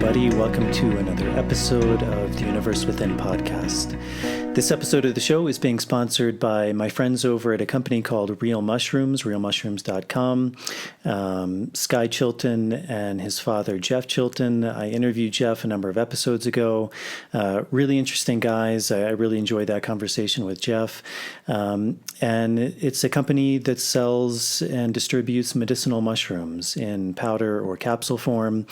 everybody. Welcome to another episode of the Universe Within podcast. This episode of the show is being sponsored by my friends over at a company called Real Mushrooms, realmushrooms.com. Sky Chilton and his father, Jeff Chilton. I interviewed Jeff a number of episodes ago. Really interesting guys. I really enjoyed that conversation with Jeff. And it's a company that sells and distributes medicinal mushrooms in powder or capsule form.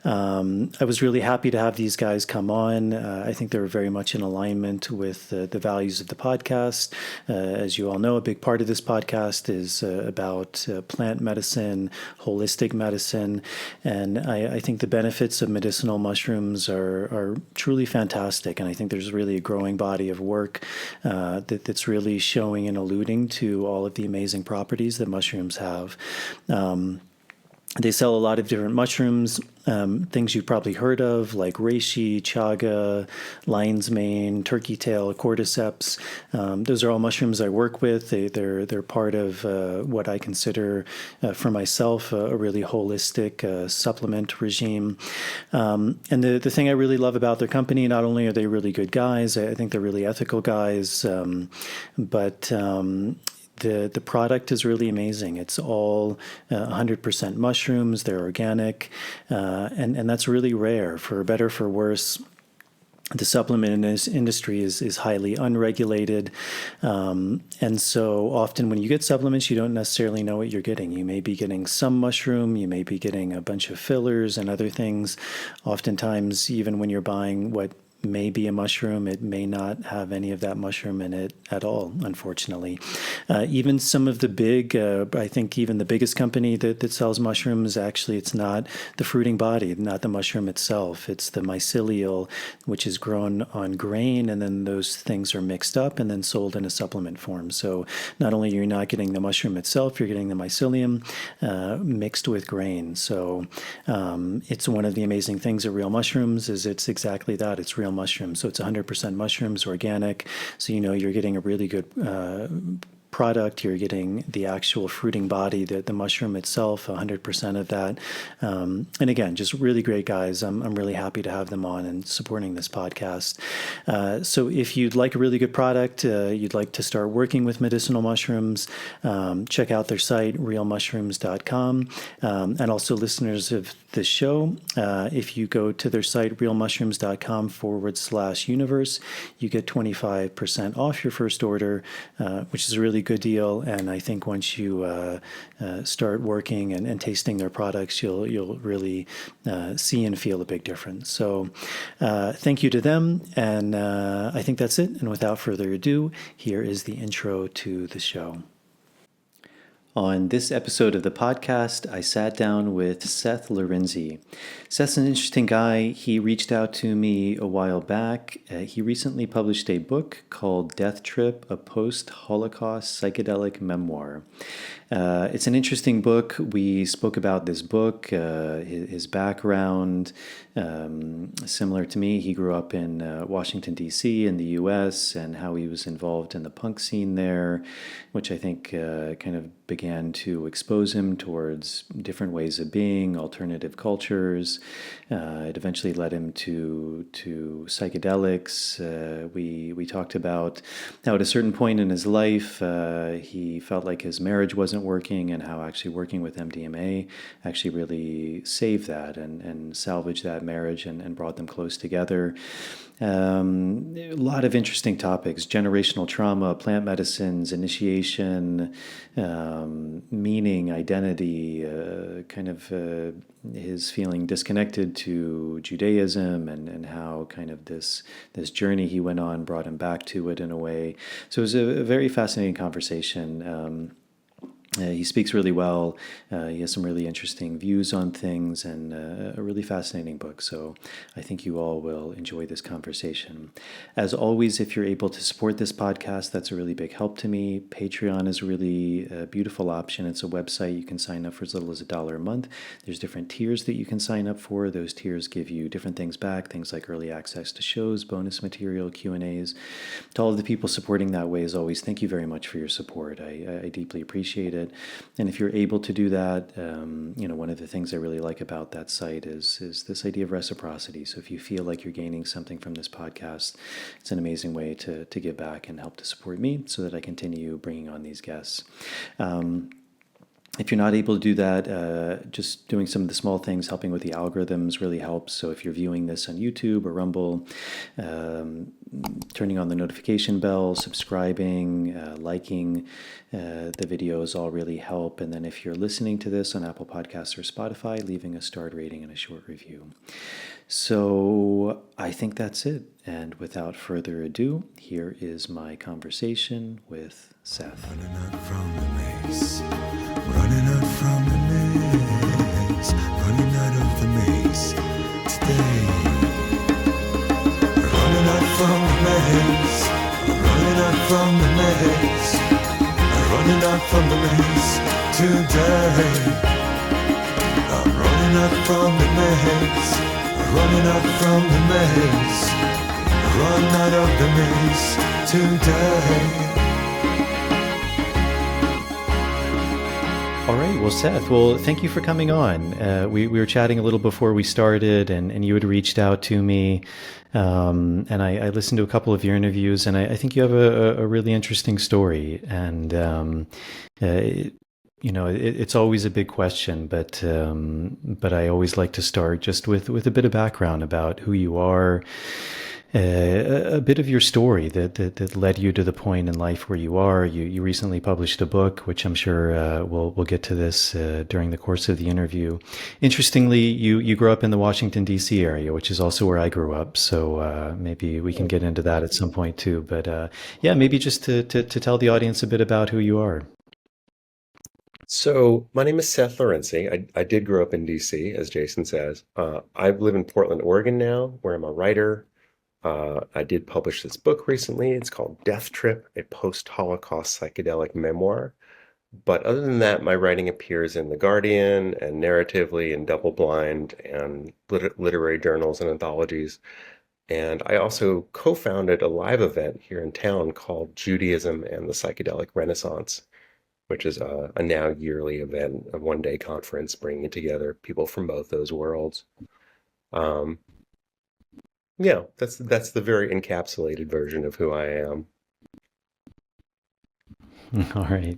I was really happy to have these guys come on. I think they were very much in alignment with the values of the podcast. As you all know, a big part of this podcast is about plant medicine, holistic medicine, and I think the benefits of medicinal mushrooms are truly fantastic, and I think there's really a growing body of work that's really showing and alluding to all of the amazing properties that mushrooms have. They sell a lot of different mushrooms, things you've probably heard of, like reishi, chaga, lion's mane, turkey tail, cordyceps. Those are all mushrooms I work with. They're part of what I consider for myself a really holistic supplement regime. And the thing I really love about their company, not only are they really good guys, I think they're really ethical guys, but the product is really amazing. It's all 100% mushrooms. They're organic, and that's really rare. For better or for worse, the supplement industry is highly unregulated, and so often when you get supplements, you don't necessarily know what you're getting. You may be getting some mushroom, you may be getting a bunch of fillers and other things. Oftentimes, even when you're buying what may be a mushroom, it may not have any of that mushroom in it at all, unfortunately. Even some of the big, I think even the biggest company that sells mushrooms, actually it's not the fruiting body, not the mushroom itself. It's the mycelial, which is grown on grain, and then those things are mixed up and then sold in a supplement form. So not only are you not getting the mushroom itself, you're getting the mycelium mixed with grain. So it's one of the amazing things of Real Mushrooms is it's exactly that. It's real mushrooms. So it's 100% mushrooms, organic. So you're getting a really good product. You're getting the actual fruiting body, the mushroom itself, 100% of that. And again, just really great guys. I'm really happy to have them on and supporting this podcast. So if you'd like a really good product, you'd like to start working with medicinal mushrooms, check out their site, realmushrooms.com. And also listeners of this show, if you go to their site, realmushrooms.com/universe, you get 25% off your first order, which is a really good deal. And I think once you start working and tasting their products, you'll really see and feel a big difference. So thank you to them. And I think that's it. And without further ado, here is the intro to the show. On this episode of the podcast, I sat down with Seth Lorinczi. Seth's an interesting guy. He reached out to me a while back. He recently published a book called Death Trip, a Post-Holocaust Psychedelic Memoir. It's an interesting book. We spoke about this book, his background. Similar to me, he grew up in Washington, D.C. in the U.S., and how he was involved in the punk scene there, which I think kind of began to expose him towards different ways of being, alternative cultures. It eventually led him to psychedelics. We talked about how at a certain point in his life, he felt like his marriage wasn't working, and how actually working with MDMA actually really saved that and salvaged that marriage and brought them close together. A lot of interesting topics: generational trauma, plant medicines, initiation, meaning, identity, his feeling disconnected to Judaism, and how kind of this journey he went on brought him back to it in a way. So it was a very fascinating conversation. He speaks really well. He has some really interesting views on things, and a really fascinating book. So I think you all will enjoy this conversation. As always, if you're able to support this podcast, that's a really big help to me. Patreon is a really beautiful option. It's a website you can sign up for as little as $1 a month. There's different tiers that you can sign up for. Those tiers give you different things back, things like early access to shows, bonus material, Q&As. To all of the people supporting that way, as always, thank you very much for your support. I deeply appreciate it. it. And if you're able to do that, one of the things I really like about that site is this idea of reciprocity. So if you feel like you're gaining something from this podcast, it's an amazing way to give back and help to support me so that I continue bringing on these guests. If you're not able to do that, just doing some of the small things, helping with the algorithms really helps. So if you're viewing this on YouTube or Rumble, turning on the notification bell, subscribing, liking the videos all really help. And then if you're listening to this on Apple Podcasts or Spotify, leaving a starred rating and a short review. So I think that's it. And without further ado, here is my conversation with Seth. Running out from the maze, running out from the maze, running out of the maze today. Running out from the maze, running out from the maze, running out from the maze today. I'm running out from the maze, running out from the maze, run out of the maze today. All right. Well, Seth, thank you for coming on. We were chatting a little before we started, and you had reached out to me, and I listened to a couple of your interviews, and I think you have a really interesting story. And, it's always a big question, but I always like to start just with a bit of background about who you are. A bit of your story that led you to the point in life where you are. You recently published a book, which I'm sure we'll get to this during the course of the interview. Interestingly, you grew up in the Washington, D.C. area, which is also where I grew up. So maybe we can get into that at some point too. But maybe just to tell the audience a bit about who you are. So my name is Seth Lorinczi. I did grow up in D.C., as Jason says. I live in Portland, Oregon now, where I'm a writer. I did publish this book recently. It's called Death Trip, a Post-Holocaust Psychedelic Memoir. But other than that, my writing appears in The Guardian and Narratively and Double Blind and literary journals and anthologies. And I also co-founded a live event here in town called Judaism and the Psychedelic Renaissance, which is a now yearly event, a one-day conference bringing together people from both those worlds. Yeah, that's the very encapsulated version of who I am. All right.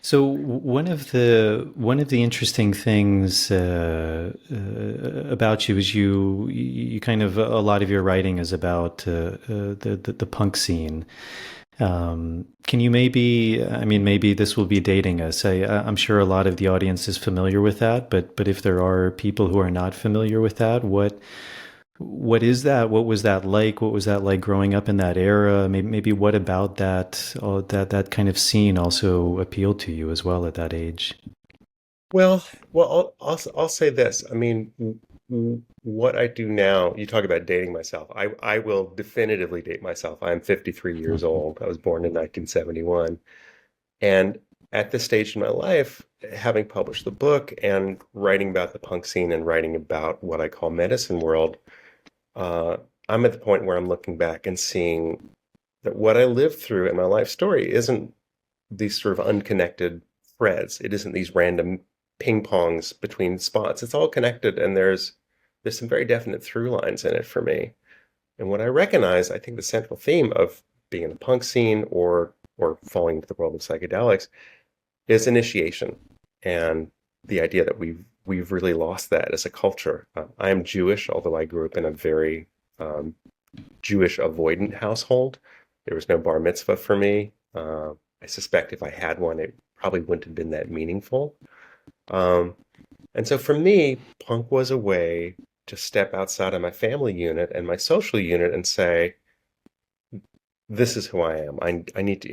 So one of the interesting things about you is you kind of a lot of your writing is about the punk scene. Can you maybe this will be dating us. I'm sure a lot of the audience is familiar with that, but if there are people who are not familiar with that, what is that? What was that like? What was that like growing up in that era? Maybe what about that kind of scene also appealed to you as well at that age? Well, I'll say this. I mean, what I do now, you talk about dating myself. I will definitively date myself. I'm 53 years old. I was born in 1971. And at this stage in my life, having published the book and writing about the punk scene and writing about what I call medicine world, I'm at the point where I'm looking back and seeing that what I lived through in my life story isn't these sort of unconnected threads. It isn't these random ping pongs between spots. It's all connected, and there's some very definite through lines in it for me. And what I recognize, I think the central theme of being in the punk scene or falling into the world of psychedelics is initiation, and the idea that we've really lost that as a culture. I am Jewish, although I grew up in a very Jewish avoidant household. There was no bar mitzvah for me. I suspect if I had one, it probably wouldn't have been that meaningful. And so for me, punk was a way to step outside of my family unit and my social unit and say, this is who I am. I need to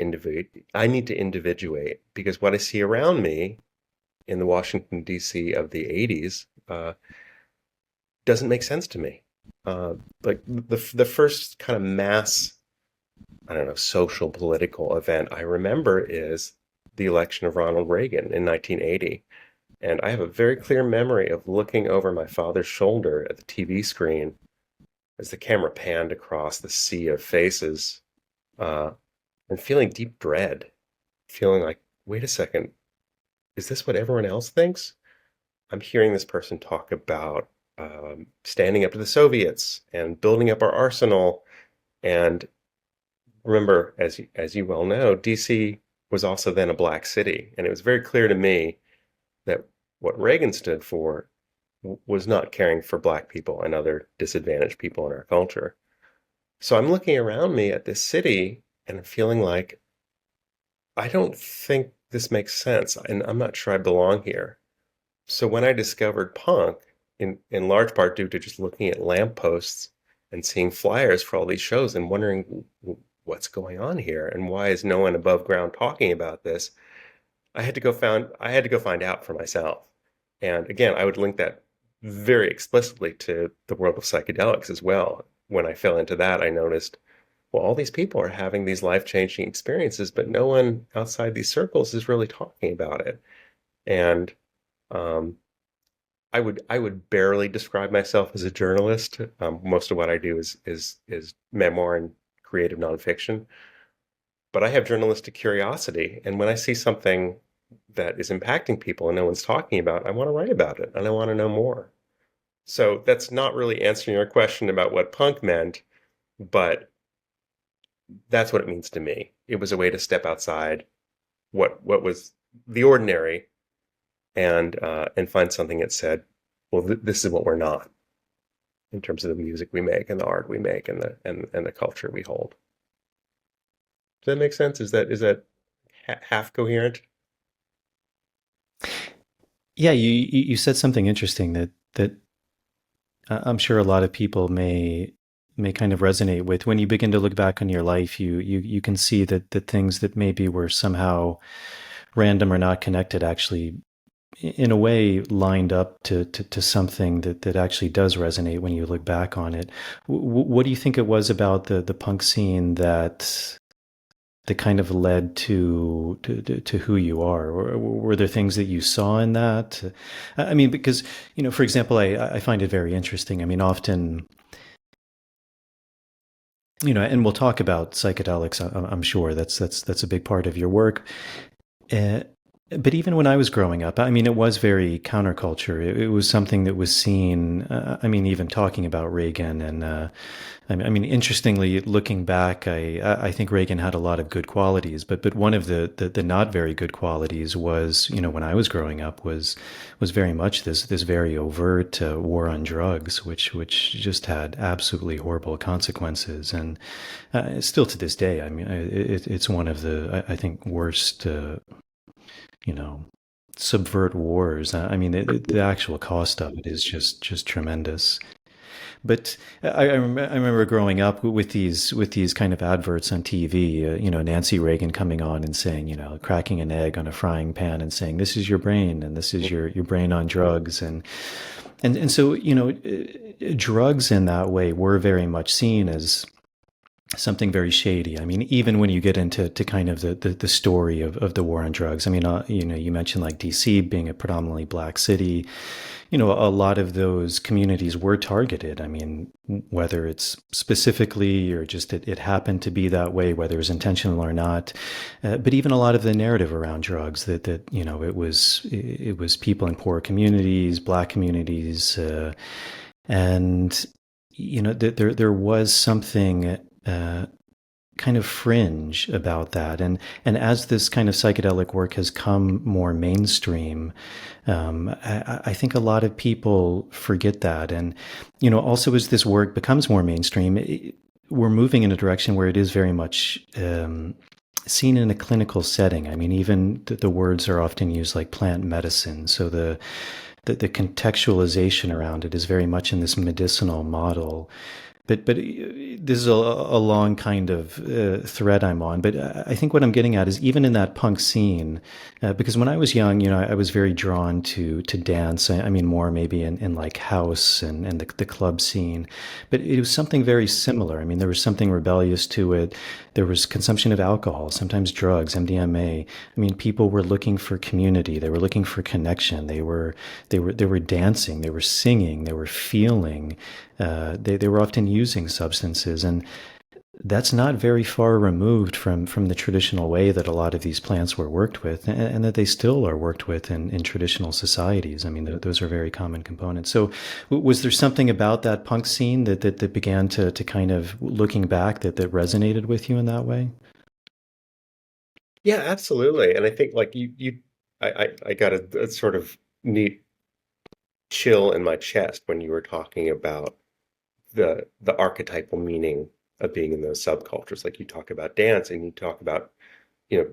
individuate because what I see around me in the Washington, D.C. of the 80s doesn't make sense to me. Like the first kind of mass, I don't know, social political event I remember is the election of Ronald Reagan in 1980. And I have a very clear memory of looking over my father's shoulder at the TV screen as the camera panned across the sea of faces, and feeling deep dread, feeling like, wait a second, is this what everyone else thinks? I'm hearing this person talk about standing up to the Soviets and building up our arsenal. And remember, as you well know, DC was also then a black city. And it was very clear to me that what Reagan stood for was not caring for black people and other disadvantaged people in our culture. So I'm looking around me at this city and I'm feeling like, I don't think this makes sense, and I'm not sure I belong here. So when I discovered punk, in large part due to just looking at lampposts and seeing flyers for all these shows and wondering what's going on here and why is no one above ground talking about this, I had to go find out for myself. And again, I would link that very explicitly to the world of psychedelics as well. When I fell into that, I noticed, well, all these people are having these life-changing experiences, but no one outside these circles is really talking about it. And um, I would barely describe myself as a journalist. Most of what I do is memoir and creative nonfiction. But I have journalistic curiosity, and when I see something that is impacting people and no one's talking about, I want to write about it and I want to know more. So that's not really answering your question about what punk meant, but that's what it means to me. It was a way to step outside what was the ordinary and find something that said, well, this is what we're not in terms of the music we make and the art we make and the culture we hold. Does that make sense? Is that half coherent? Yeah, you said something interesting that I'm sure a lot of people may kind of resonate with. When you begin to look back on your life, you can see that the things that maybe were somehow random or not connected actually in a way lined up to something that actually does resonate when you look back on it. What do you think it was about the punk scene that kind of led to who you are? Or were there things that you saw in that? I mean, because, for example, I find it very interesting. I mean, often, and we'll talk about psychedelics, I'm sure that's a big part of your work. But even when I was growing up, I mean, it was very counterculture. It was something that was seen, I mean, even talking about Reagan. And I mean, interestingly, looking back, I think Reagan had a lot of good qualities. But one of the not very good qualities was, when I was growing up, was very much this very overt war on drugs, which just had absolutely horrible consequences. And still to this day, I mean, it's one of the, I think, worst subvert wars. I mean, the actual cost of it is just tremendous. But I remember growing up with these kind of adverts on TV. Nancy Reagan coming on and saying, cracking an egg on a frying pan and saying, "This is your brain, and this is your brain on drugs," and so drugs in that way were very much seen as something very shady. I mean, even when you get into kind of the story of the war on drugs, I mean, you mentioned like DC being a predominantly black city, a lot of those communities were targeted. I mean, whether it's specifically or just it happened to be that way, whether it was intentional or not, but even a lot of the narrative around drugs that it was people in poor communities, black communities, and there was something kind of fringe about that. And as this kind of psychedelic work has come more mainstream, I think a lot of people forget that. And, also as this work becomes more mainstream, we're moving in a direction where it is very much seen in a clinical setting. I mean, even the words are often used like plant medicine. So the contextualization around it is very much in this medicinal model. But this is a long kind of thread I'm on. But I think what I'm getting at is even in that punk scene, because when I was young, I was very drawn to dance. I mean, more maybe in like house and the club scene. But it was something very similar. I mean, there was something rebellious to it. There was consumption of alcohol, sometimes drugs, MDMA. I mean, people were looking for community. They were looking for connection. They were dancing. They were singing. They were feeling. They were often using substances, and that's not very far removed from the traditional way that a lot of these plants were worked with, and that they still are worked with in traditional societies. I mean, those are very common components. So, was there something about that punk scene that began to kind of, looking back, that resonated with you in that way? Yeah, absolutely. And I think like I got a sort of neat chill in my chest when you were talking about the archetypal meaning of being in those subcultures. Like you talk about dance and you talk about, you know,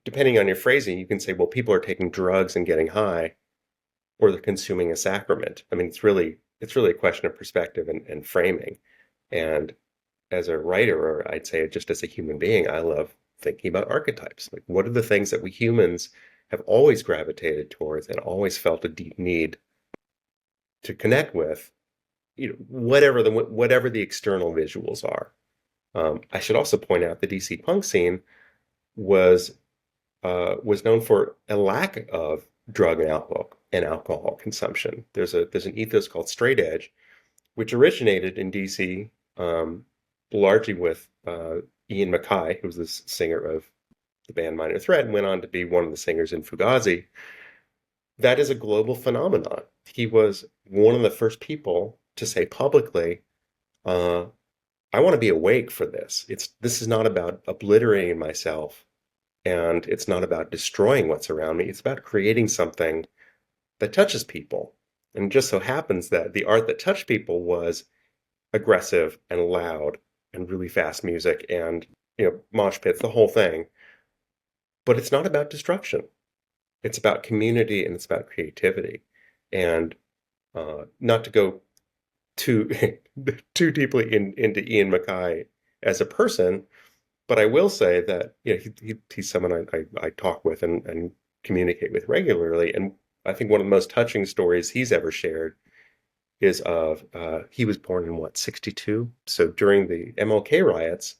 depending on your phrasing, you can say, well, people are taking drugs and getting high, or they're consuming a sacrament. I mean, it's really a question of perspective and framing. And as a writer, or I'd say just as a human being, I love thinking about archetypes. Like, what are the things that we humans have always gravitated towards and always felt a deep need to connect with? You know, whatever the external visuals are. I should also point out the DC punk scene was known for a lack of drug and alcohol consumption. There's an ethos called straight edge, which originated in DC, largely with Ian MacKaye, who was the singer of the band Minor Threat, and went on to be one of the singers in Fugazi. That is a global phenomenon. He was one of the first people to say publicly, I want to be awake for this. This is not about obliterating myself, and it's not about destroying what's around me. It's about creating something that touches people. And it just so happens that the art that touched people was aggressive and loud and really fast music and, you know, mosh pits, the whole thing. But it's not about destruction. It's about community and it's about creativity. And not to go too too deeply into Ian MacKaye as a person, but I will say that, you know, he's someone I talk with and communicate with regularly. And I think one of the most touching stories he's ever shared is of he was born in what, 62? So during the MLK riots,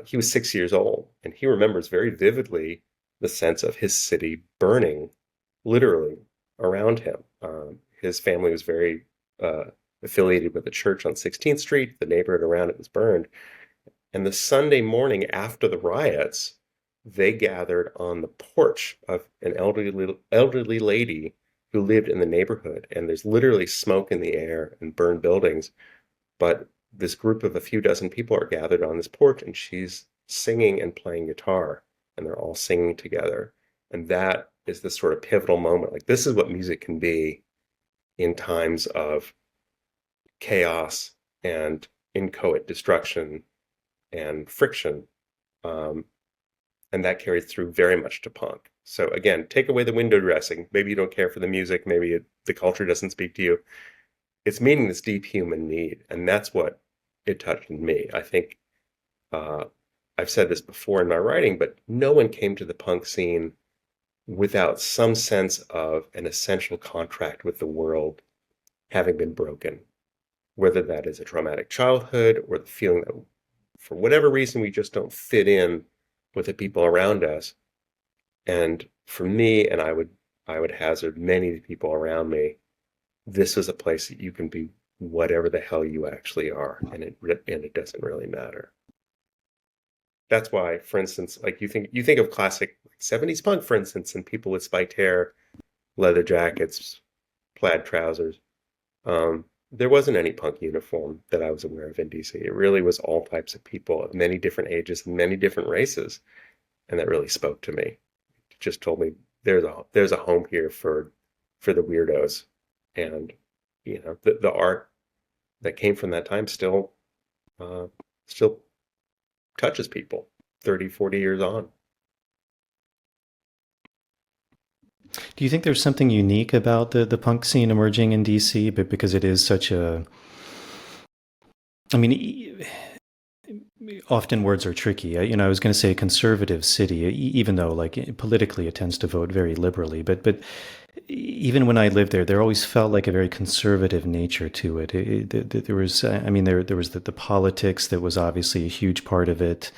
he was 6 years old, and he remembers very vividly the sense of his city burning literally around him. His family was very affiliated with the church on 16th Street. The neighborhood around it was burned. And the Sunday morning after the riots, they gathered on the porch of an elderly lady who lived in the neighborhood. And there's literally smoke in the air and burned buildings. But this group of a few dozen people are gathered on this porch, and she's singing and playing guitar. And they're all singing together. And that is the sort of pivotal moment. Like, this is what music can be in times of chaos and inchoate destruction and friction. And that carries through very much to punk. So again, take away the window dressing. Maybe you don't care for the music. Maybe the culture doesn't speak to you. It's meeting this deep human need. And that's what it touched in me. I think I've said this before in my writing, but no one came to the punk scene without some sense of an essential contract with the world having been broken. Whether that is a traumatic childhood or the feeling that for whatever reason we just don't fit in with the people around us. And for me, and I would hazard many of the people around me, this is a place that you can be whatever the hell you actually are, and it doesn't really matter. That's why, for instance, like you think of classic 70s punk, for instance, and people with spiked hair, leather jackets, plaid trousers. There wasn't any punk uniform that I was aware of in DC. It really was all types of people of many different ages and many different races. And that really spoke to me. It just told me there's a home here for the weirdos. And, you know, the art that came from that time still touches people 30, 40 years on. Do you think there's something unique about the punk scene emerging in DC, but because it is such a, I mean, often words are tricky. I was going to say conservative city, even though like politically it tends to vote very liberally, but even when I lived there, there always felt like a very conservative nature to it. There was, I mean, there was the politics that was obviously a huge part of it,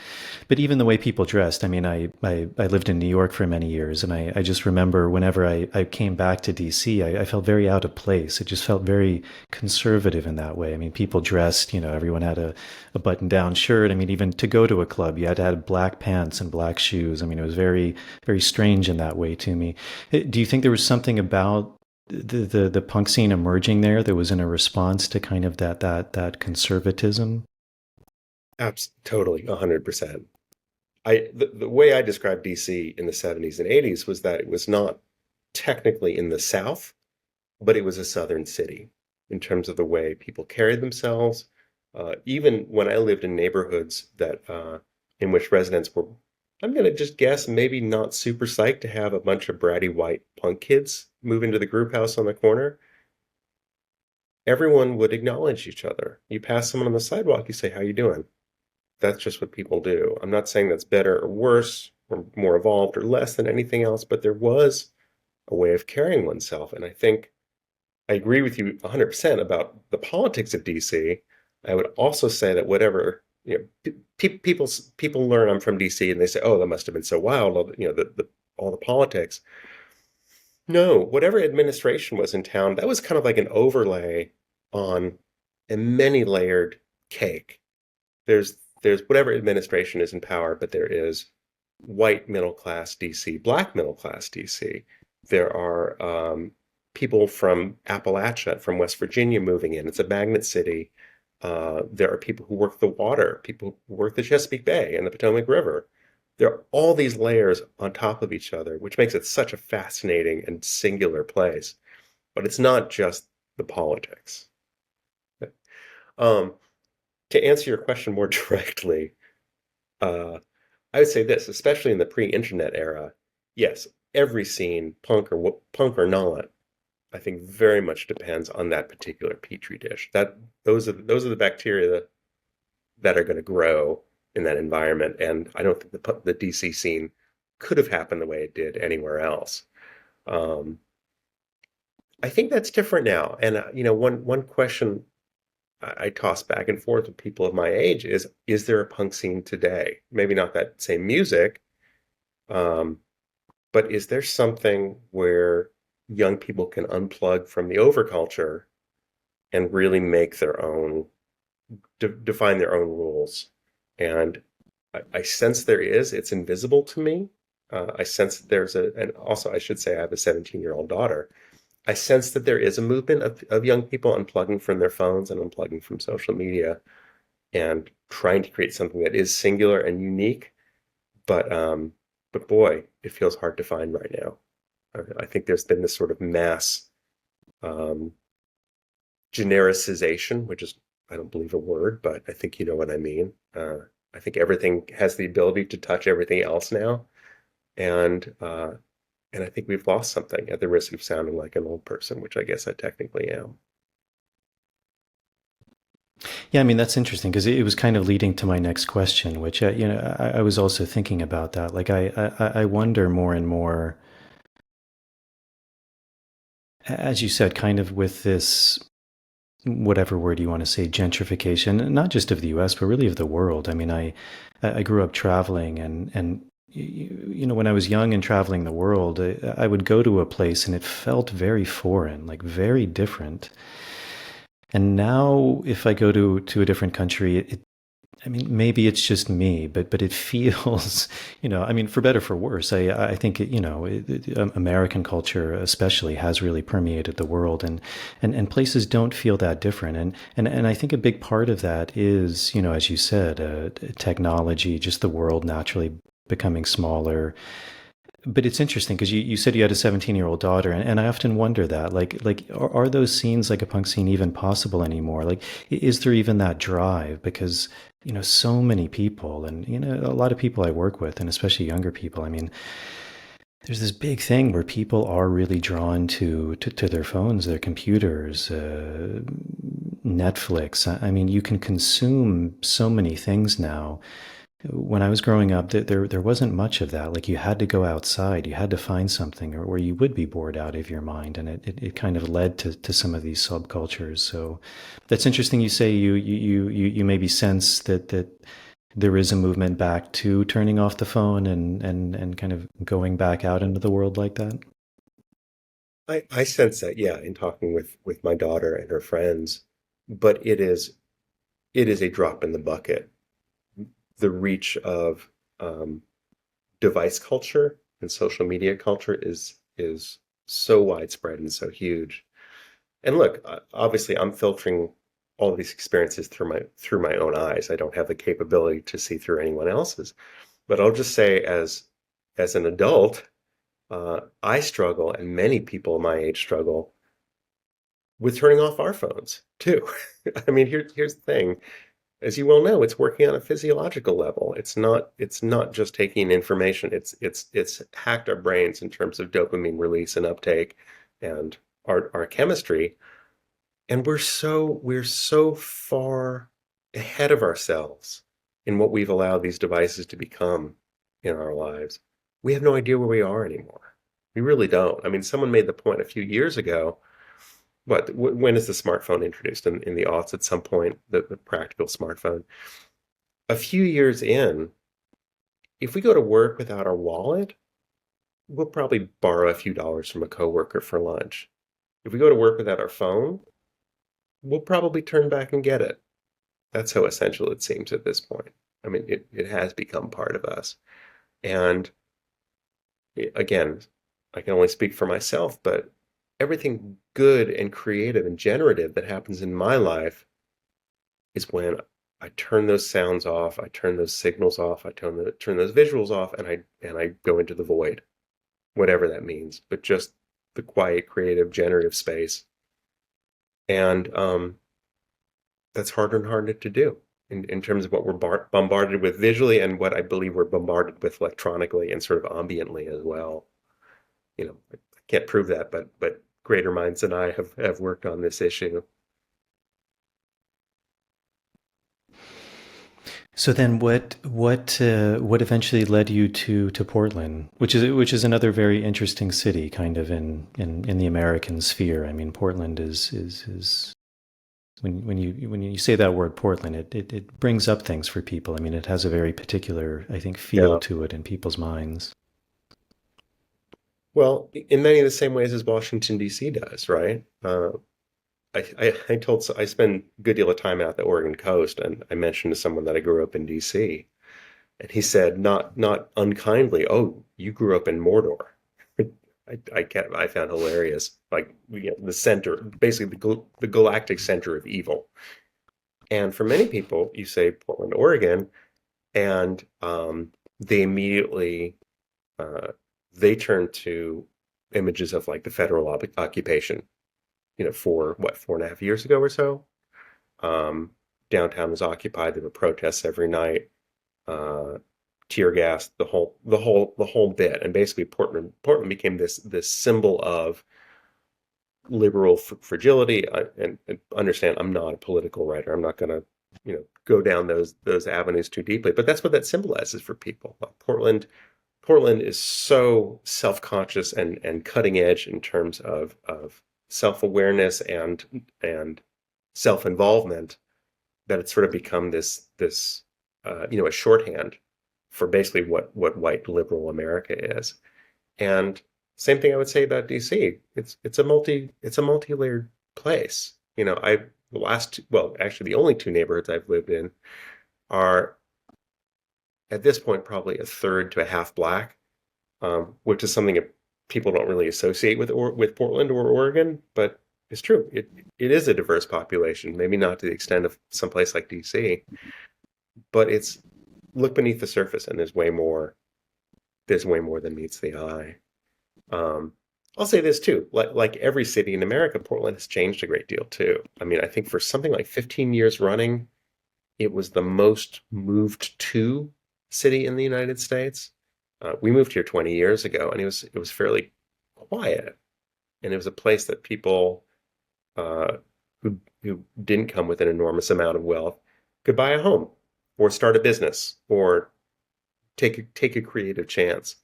but even the way people dressed. I mean, I lived in New York for many years, and I just remember whenever I came back to DC, I felt very out of place. It just felt very conservative in that way. I mean, people dressed, everyone had a button-down shirt. I mean, even to go to a club, you had to have black pants and black shoes. I mean, it was very, very strange in that way to me. Do you think there was something about the punk scene emerging there that was in a response to kind of that conservatism? Totally, 100%. The way I described DC in the 70s and 80s was that it was not technically in the South, but it was a Southern city in terms of the way people carried themselves. Even when I lived in neighborhoods that in which residents were, I'm going to just guess, maybe not super psyched to have a bunch of bratty white punk kids move into the group house on the corner, everyone would acknowledge each other. You pass someone on the sidewalk, you say, "How you doing?" That's just what people do. I'm not saying that's better or worse or more evolved or less than anything else, but there was a way of carrying oneself. And I think I agree with you 100% about the politics of DC. I would also say that whatever, people learn I'm from DC and they say, "Oh, that must have been so wild," all the politics. No, whatever administration was in town, that was kind of like an overlay on a many layered cake. There's whatever administration is in power, but there is white middle class DC, black middle class DC. There are people from Appalachia, from West Virginia moving in. It's a magnet city. There are people who work the water, people who work the Chesapeake Bay and the Potomac River. There are all these layers on top of each other, which makes it such a fascinating and singular place. But it's not just the politics. To answer your question more directly, I would say this, especially in the pre-internet era, yes, every scene, punk or not, I think very much depends on that particular petri dish. Those are the bacteria that are going to grow in that environment, and I don't think the DC scene could have happened the way it did anywhere else. I think that's different now, and one question I toss back and forth with people of my age is there a punk scene today? Maybe not that same music, but is there something where young people can unplug from the overculture and really make their own, define their own rules? And I sense there is. It's invisible to me. I sense that there's and also I should say I have a 17-year-old daughter. I sense that there is a movement of young people unplugging from their phones and unplugging from social media and trying to create something that is singular and unique. But boy, it feels hard to find right now. I think there's been this sort of mass genericization, which is, I don't believe a word, but I think you know what I mean. I think everything has the ability to touch everything else now. And I think we've lost something at the risk of sounding like an old person, which I guess I technically am. Yeah, I mean, that's interesting because it was kind of leading to my next question, which, I was also thinking about that. Like, I wonder more and more, as you said, kind of with this, whatever word you want to say, gentrification, not just of the US, but really of the world. I mean, I grew up traveling and when I was young and traveling the world, I would go to a place and it felt very foreign, like very different. And now if I go to a different country, I mean, maybe it's just me, but it feels, I mean, for better, for worse, I think, American culture especially has really permeated the world and places don't feel that different. And I think a big part of that is, as you said, technology, just the world naturally becoming smaller. But it's interesting because you said you had a 17-year-old daughter, and I often wonder that, like, are those scenes like a punk scene even possible anymore? Like, is there even that drive? Because, so many people, and, a lot of people I work with, and especially younger people, I mean, there's this big thing where people are really drawn to their phones, their computers, Netflix. I mean, you can consume so many things now When I was growing up, there wasn't much of that. Like you had to go outside, you had to find something, or you would be bored out of your mind, and it kind of led to some of these subcultures. So that's interesting. You say you maybe sense that there is a movement back to turning off the phone and kind of going back out into the world like that. I sense that, yeah, in talking with my daughter and her friends, but it is a drop in the bucket. The reach of device culture and social media culture is so widespread and so huge. And look, obviously, I'm filtering all of these experiences through my own eyes. I don't have the capability to see through anyone else's. But I'll just say, as an adult, I struggle, and many people my age struggle with turning off our phones too. I mean, here's the thing. As you well know, it's working on a physiological level. It's not just taking information. It's hacked our brains in terms of dopamine release and uptake and our chemistry. And we're so far ahead of ourselves in what we've allowed these devices to become in our lives. We have no idea where we are anymore. We really don't. I mean, someone made the point a few years ago. When is the smartphone introduced in the aughts at some point, the practical smartphone? A few years in, if we go to work without our wallet, we'll probably borrow a few dollars from a coworker for lunch. If we go to work without our phone, we'll probably turn back and get it. That's how essential it seems at this point. I mean, it has become part of us. And again, I can only speak for myself, but everything good and creative and generative that happens in my life is when I turn those sounds off, I turn those signals off, I turn those visuals off, and I go into the void, whatever that means, but just the quiet, creative, generative space. And that's harder and harder to do in terms of what we're bombarded with visually and what I believe we're bombarded with electronically and sort of ambiently as well. I can't prove that, but greater minds than I have worked on this issue. So then, what eventually led you to Portland, which is another very interesting city, kind of in the American sphere. I mean, Portland is when you say that word Portland, it brings up things for people. I mean, it has a very particular, I think, feel Yeah. to it in people's minds. Well, in many of the same ways as Washington, D.C. does, right? I spend a good deal of time out the Oregon coast, and I mentioned to someone that I grew up in D.C. And he said, not unkindly, "Oh, you grew up in Mordor." I found hilarious, like the center, basically the galactic center of evil. And for many people, you say Portland, Oregon, and they immediately they turn to images of like the federal occupation. For what, 4.5 years ago or so, um, downtown was occupied. There were protests every night, uh, tear gas, the whole bit, and basically Portland became this symbol of liberal fragility. And understand, I'm not a political writer. I'm not going to, go down those avenues too deeply. But that's what that symbolizes for people. Portland is so self-conscious and cutting edge in terms of self-awareness and self-involvement that it's sort of become this a shorthand for basically what white liberal America is. And same thing I would say about DC. It's a multi-layered place. Actually the only two neighborhoods I've lived in are at this point probably a third to a half black, which is something that people don't really associate with Portland or Oregon, but it's true. It is a diverse population, maybe not to the extent of someplace like DC, but it's look beneath the surface and there's way more. There's way more than meets the eye. Um, I'll say this too, like every city in America, Portland has changed a great deal too. I mean, I think for something like 15 years running, it was the most moved to city in the United States. We moved here 20 years ago, and it was fairly quiet, and it was a place that people uh, who didn't come with an enormous amount of wealth could buy a home or start a business or take a creative chance.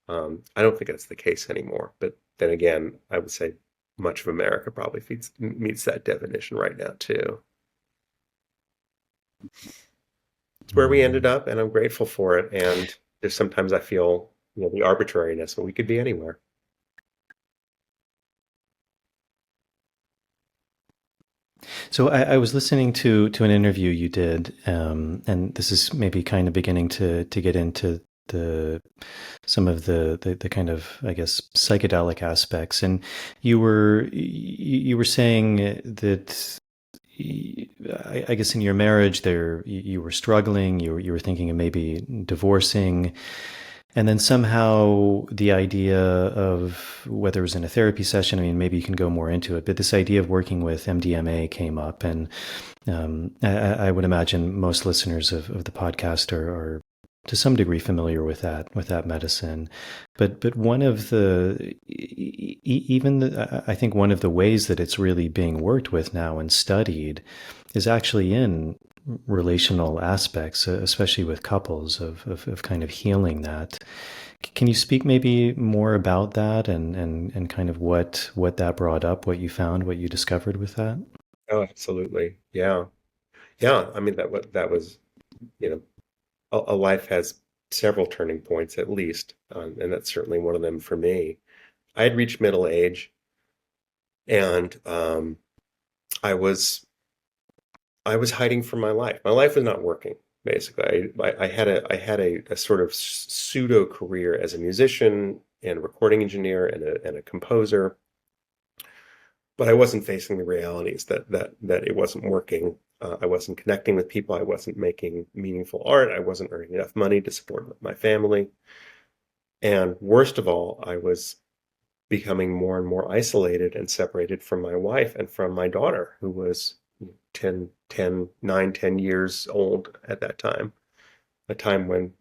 I don't think that's the case anymore. But then again, I would say much of America probably meets that definition right now too. It's where we ended up, and I'm grateful for it. And there's sometimes I feel, the arbitrariness, but we could be anywhere. So I was listening to an interview you did, and this is maybe kind of beginning to get into some of the kind of, I guess, psychedelic aspects. And you were saying that, I guess, in your marriage there you were struggling, you were thinking of maybe divorcing. And then somehow the idea of, whether it was in a therapy session, I mean, maybe you can go more into it, but this idea of working with MDMA came up. And I would imagine most listeners of the podcast are to some degree familiar with that medicine. But one of I think one of the ways that it's really being worked with now and studied is actually in relational aspects, especially with couples, of kind of healing that. Can you speak maybe more about that and kind of what that brought up, what you found, what you discovered with that? Oh, absolutely. Yeah. Yeah. I mean, that was, you know, a life has several turning points at least, and that's certainly one of them for me. I had reached middle age, and I was hiding from my life. My life was not working. Basically, I had a sort of pseudo career as a musician and a recording engineer and a composer, but I wasn't facing the realities that it wasn't working. I wasn't connecting with people. I wasn't making meaningful art. I wasn't earning enough money to support my family. And worst of all, I was becoming more and more isolated and separated from my wife and from my daughter, who was 9, 10 years old at that time. A time when,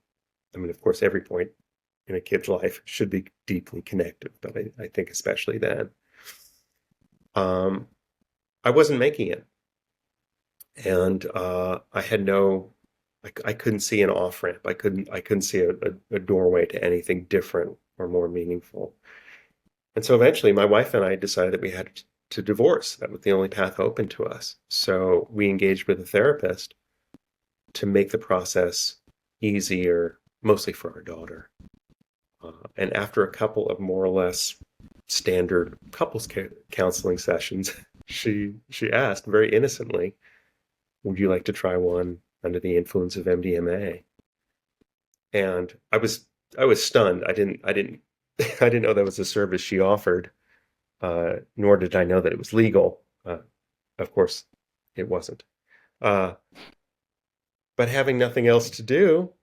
I mean, of course, every point in a kid's life should be deeply connected, but I think especially then. I wasn't making it. And I had I couldn't see an off ramp. I couldn't see a doorway to anything different or more meaningful. And so eventually my wife and I decided that we had to divorce. That was the only path open to us. So we engaged with a therapist to make the process easier, mostly for our daughter. And after a couple of more or less standard couples counseling sessions, she asked very innocently, "Would you like to try one under the influence of MDMA?" And I was stunned. I didn't I didn't know that was a service she offered, nor did I know that it was legal. Of course, it wasn't. But having nothing else to do,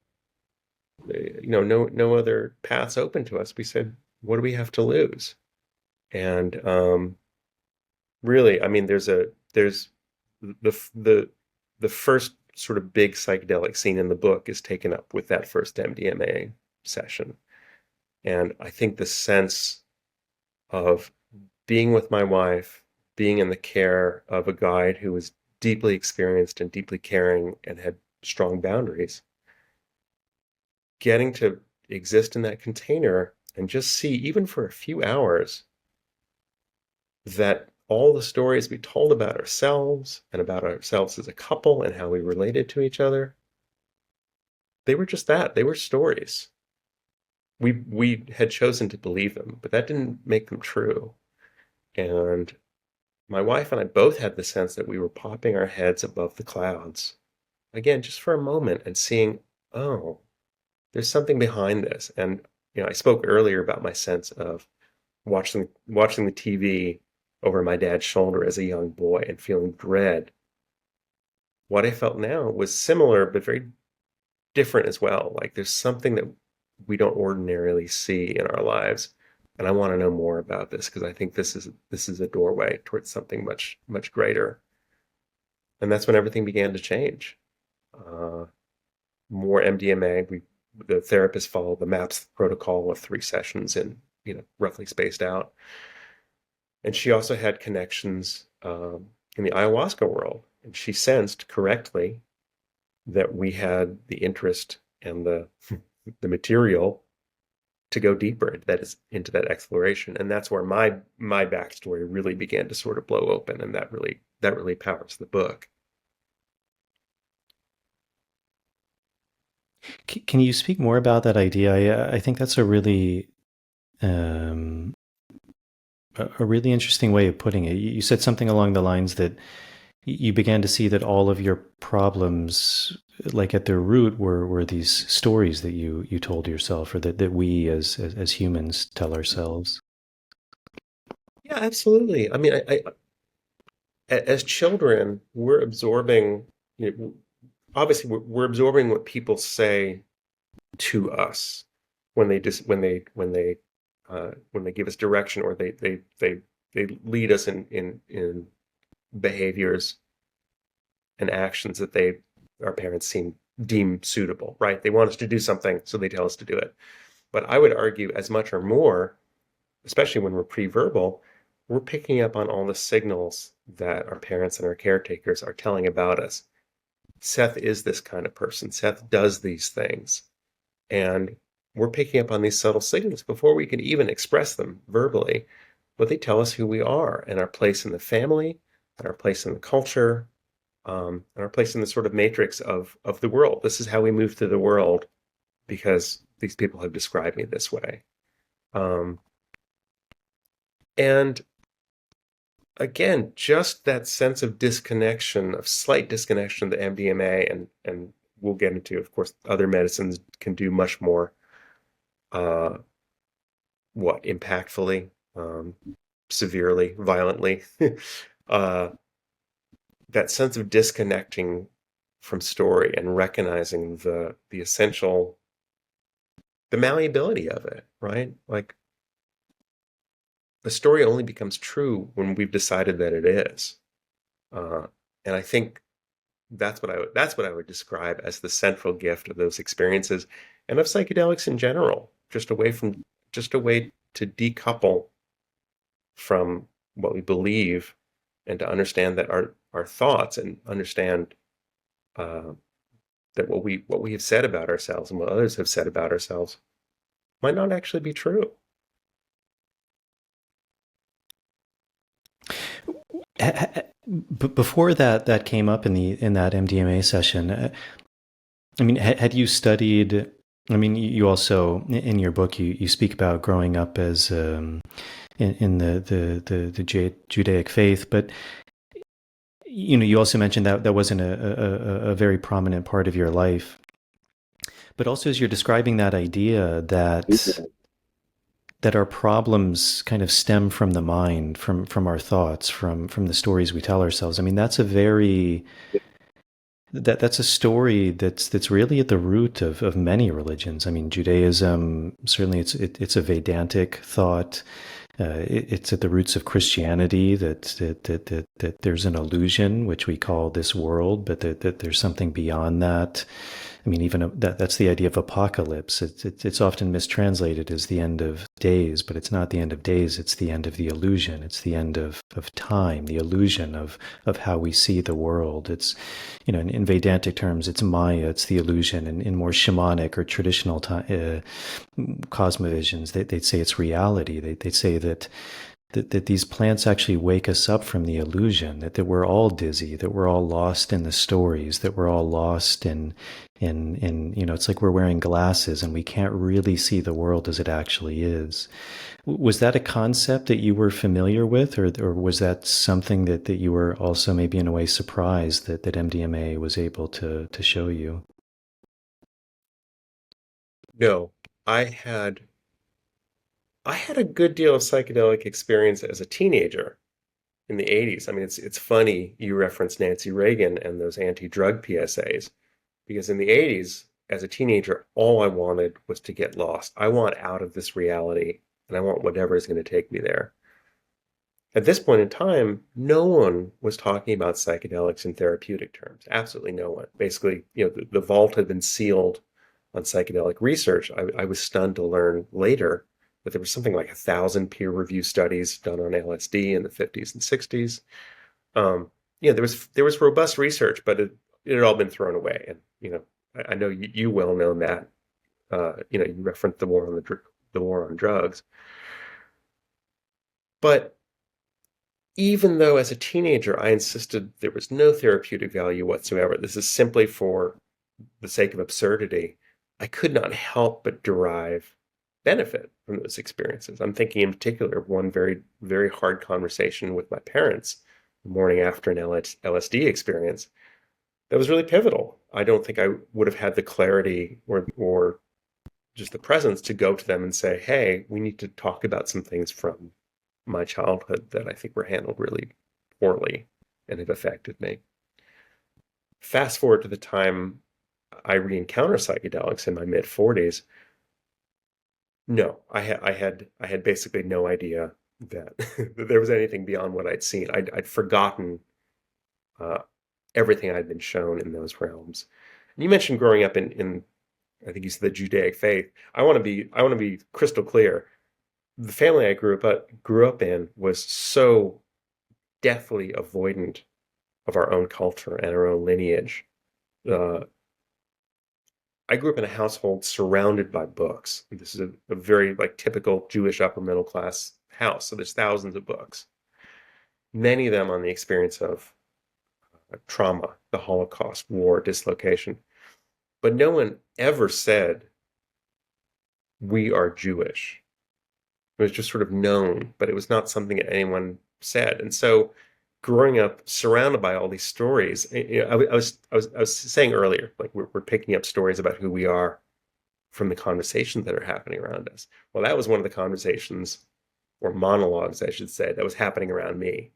no other paths open to us, we said, "What do we have to lose?" And really, I mean, there's the first sort of big psychedelic scene in the book is taken up with that first MDMA session. And I think the sense of being with my wife, being in the care of a guide who was deeply experienced and deeply caring and had strong boundaries, getting to exist in that container and just see, even for a few hours, that all the stories we told about ourselves and about ourselves as a couple and how we related to each other, they were just that. They were stories. We had chosen to believe them, but that didn't make them true. And my wife and I both had the sense that we were popping our heads above the clouds, again, just for a moment, and seeing, oh, there's something behind this. And I spoke earlier about my sense of watching the TV over my dad's shoulder as a young boy and feeling dread. What I felt now was similar, but very different as well. Like there's something that we don't ordinarily see in our lives. And I want to know more about this because I think this is a doorway towards something much, much greater. And that's when everything began to change. More MDMA. The therapist followed the MAPS protocol of 3 sessions and roughly spaced out. And she also had connections in the ayahuasca world. And she sensed correctly that we had the interest and the the material to go deeper into that exploration. And that's where my backstory really began to sort of blow open, and that really powers the book. Can you speak more about that idea? I think that's um, a really interesting way of putting it. You said something along the lines that you began to see that all of your problems, like at their root, were these stories that you told yourself, or that we as humans tell ourselves. Yeah, absolutely. I mean, as children, we're absorbing, obviously we're absorbing what people say to us when they just when they give us direction, or they lead us in behaviors and actions that our parents deem suitable, right? They want us to do something, so they tell us to do it. But I would argue as much or more, especially when we're pre-verbal, we're picking up on all the signals that our parents and our caretakers are telling about us. Seth is this kind of person. Seth does these things. And we're picking up on these subtle signals before we can even express them verbally. But they tell us who we are and our place in the family, and our place in the culture, and our place in the sort of matrix of the world. This is how we move through the world because these people have described me this way. And again, just that sense of disconnection, of slight disconnection, the MDMA, and we'll get into, of course, other medicines can do much more, impactfully, severely, violently. That sense of disconnecting from story and recognizing the essential, the malleability of it, right? Like, the story only becomes true when we've decided that it is. And I think that's what I would describe as the central gift of those experiences and of psychedelics in general. Just a way to decouple from what we believe, and to understand that our thoughts, and understand that what we have said about ourselves and what others have said about ourselves might not actually be true. Before that came up in that MDMA session, I mean, had you studied? I mean, you also in your book you speak about growing up as in the Judaic faith, but you also mentioned that that wasn't a very prominent part of your life. But also, as you're describing that idea that our problems kind of stem from the mind, from our thoughts, from the stories we tell ourselves. I mean, that's that's a story that's really at the root of many religions. I mean, Judaism, certainly it's a Vedantic thought. It's at the roots of Christianity that there's an illusion which we call this world, but that there's something beyond that. I mean, even that's the idea of apocalypse. It's often mistranslated as the end of days, but it's not the end of days. It's the end of the illusion. It's the end of time, the illusion of how we see the world. It's, in Vedantic terms, it's Maya. It's the illusion. And in more shamanic or traditional cosmovisions, they'd say it's reality. They'd say that these plants actually wake us up from the illusion, that we're all dizzy, that we're all lost in the stories, that we're all lost in it's like we're wearing glasses and we can't really see the world as it actually is. Was that a concept that you were familiar with, or was that something that you were also maybe in a way surprised that MDMA was able to show you? No, I had a good deal of psychedelic experience as a teenager in the 80s. I mean, it's funny you referenced Nancy Reagan and those anti-drug PSAs, because in the 80s, as a teenager, all I wanted was to get lost. I want out of this reality, and I want whatever is going to take me there. At this point in time, no one was talking about psychedelics in therapeutic terms. Absolutely no one. Basically, the vault had been sealed on psychedelic research. I was stunned to learn later that there was something like 1,000 peer-reviewed studies done on LSD in the 50s and 60s. There was robust research, but it had all been thrown away. And I know you well know that You referenced the war on the war on drugs. But even though as a teenager I insisted there was no therapeutic value whatsoever, this is simply for the sake of absurdity, I could not help but derive benefit from those experiences. I'm thinking in particular of one very, very hard conversation with my parents the morning after an LSD experience that was really pivotal. I don't think I would have had the clarity or just the presence to go to them and say, hey, we need to talk about some things from my childhood that I think were handled really poorly and have affected me. Fast forward to the time I re-encounter psychedelics in my mid 40s. No, I had basically no idea that, that there was anything beyond what I'd seen. I'd forgotten uh, everything I'd been shown in those realms. And you mentioned growing up in I think you said the Judaic faith. I want to be crystal clear. The family I grew up in was so deathly avoidant of our own culture and our own lineage. Uh, I grew up in a household surrounded by books. This is a very like typical Jewish upper middle class house. So there's thousands of books, many of them on the experience of trauma, the Holocaust, war, dislocation. But no one ever said, we are Jewish. It was just sort of known, but it was not something that anyone said. And so growing up surrounded by all these stories, I was saying earlier, like we're picking up stories about who we are from the conversations that are happening around us. Well, that was one of the conversations, or monologues, I should say, that was happening around me.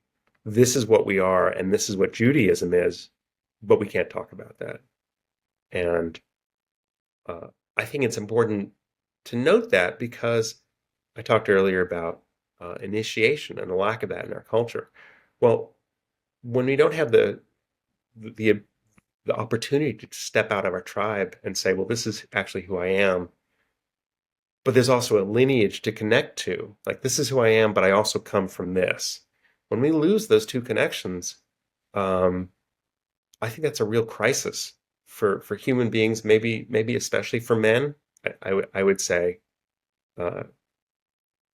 This is what we are, and this is what Judaism is, but we can't talk about that. And I think it's important to note that because I talked earlier about initiation and the lack of that in our culture. Well, when we don't have the opportunity to step out of our tribe and say, well, this is actually who I am, but there's also a lineage to connect to. Like, this is who I am, but I also come from this. When we lose those two connections, I think that's a real crisis for human beings, maybe especially for men. I would say,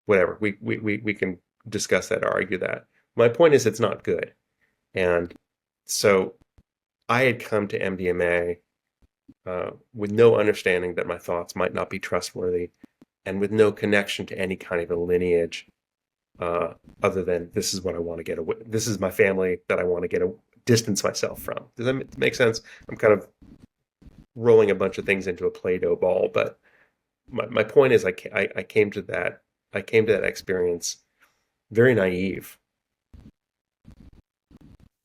whatever, we can discuss that or argue that. My point is it's not good. And so I had come to MDMA with no understanding that my thoughts might not be trustworthy and with no connection to any kind of a lineage other than this is what I want to get away. This is my family that I want to distance myself from. Does that make sense? I'm kind of rolling a bunch of things into a Play-Doh ball, but my point is I came to that experience very naive.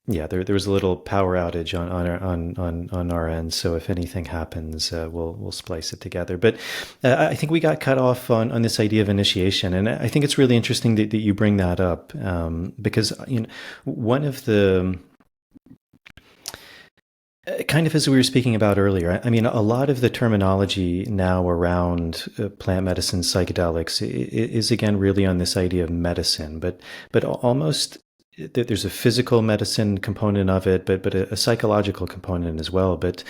Yeah, there was a little power outage on our end, so if anything happens, we'll splice it together. But I think we got cut off on this idea of initiation, and I think it's really interesting that you bring that up because one of the kind of as we were speaking about earlier, I mean, a lot of the terminology now around plant medicine, psychedelics, is again really on this idea of medicine, but almost there's a physical medicine component of it, but a psychological component as well. But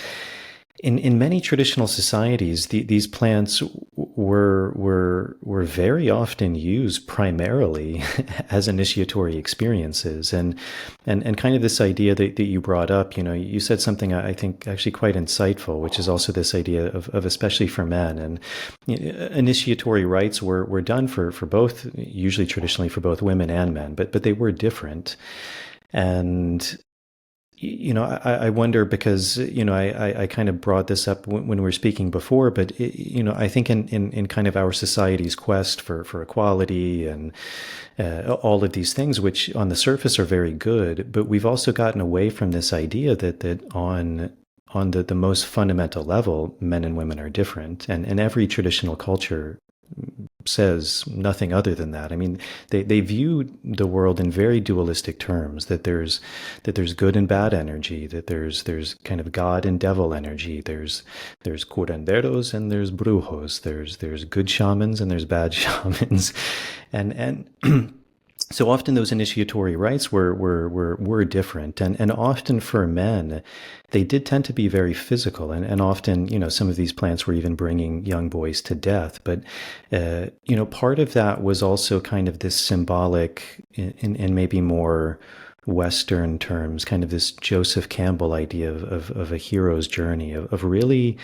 in many traditional societies, these plants were very often used primarily as initiatory experiences, and kind of this idea that you brought up. You said something I think actually quite insightful, which is also this idea of especially for men, and initiatory rites were done for both, usually traditionally for both women and men, but they were different. And I wonder because, I kind of brought this up when we were speaking before, but, I think in kind of our society's quest for equality and all of these things, which on the surface are very good, but we've also gotten away from this idea that on the most fundamental level, men and women are different. And every traditional culture says nothing other than that. I mean, they view the world in very dualistic terms, that there's good and bad energy, that there's kind of God and devil energy, there's curanderos and there's brujos, there's good shamans and there's bad shamans. And So often those initiatory rites were different, and often for men, they did tend to be very physical, and often, some of these plants were even bringing young boys to death. But part of that was also kind of this symbolic, in maybe more Western terms, kind of this Joseph Campbell idea of a hero's journey, of really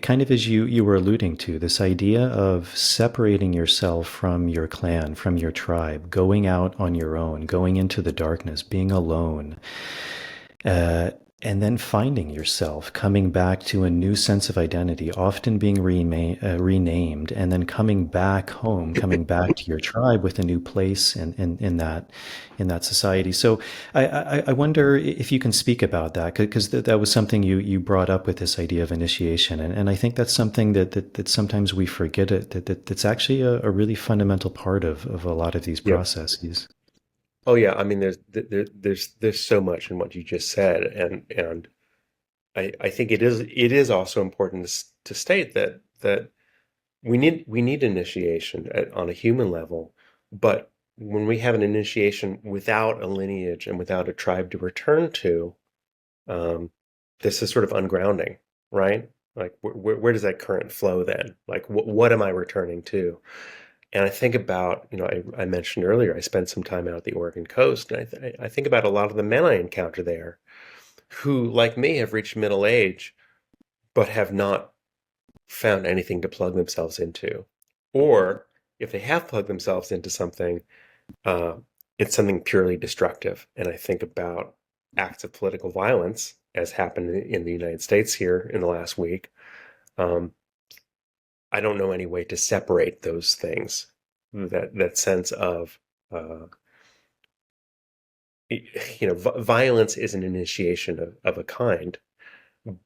kind of as you were alluding to, this idea of separating yourself from your clan, from your tribe, going out on your own, going into the darkness, being alone, uh, and then finding yourself, coming back to a new sense of identity, often being renamed, and then coming back home, coming back to your tribe with a new place in that society. So I wonder if you can speak about that, because that was something you brought up with this idea of initiation, and I think that's something that sometimes we forget that's actually a really fundamental part of a lot of these Yeah. processes. Oh yeah. I mean, there's so much in what you just said, and I think it is also important to state that we need initiation on a human level, but when we have an initiation without a lineage and without a tribe to return to, um, this is sort of ungrounding, right? Like where does that current flow then? Like what am I returning to? And I think about, I mentioned earlier, I spent some time out at the Oregon coast, and I think about a lot of the men I encounter there who, like me, have reached middle age, but have not found anything to plug themselves into. Or if they have plugged themselves into something, uh, it's something purely destructive. And I think about acts of political violence, as happened in the United States here in the last week. Um, I don't know any way to separate those things. That sense of, uh, violence is an initiation of a kind,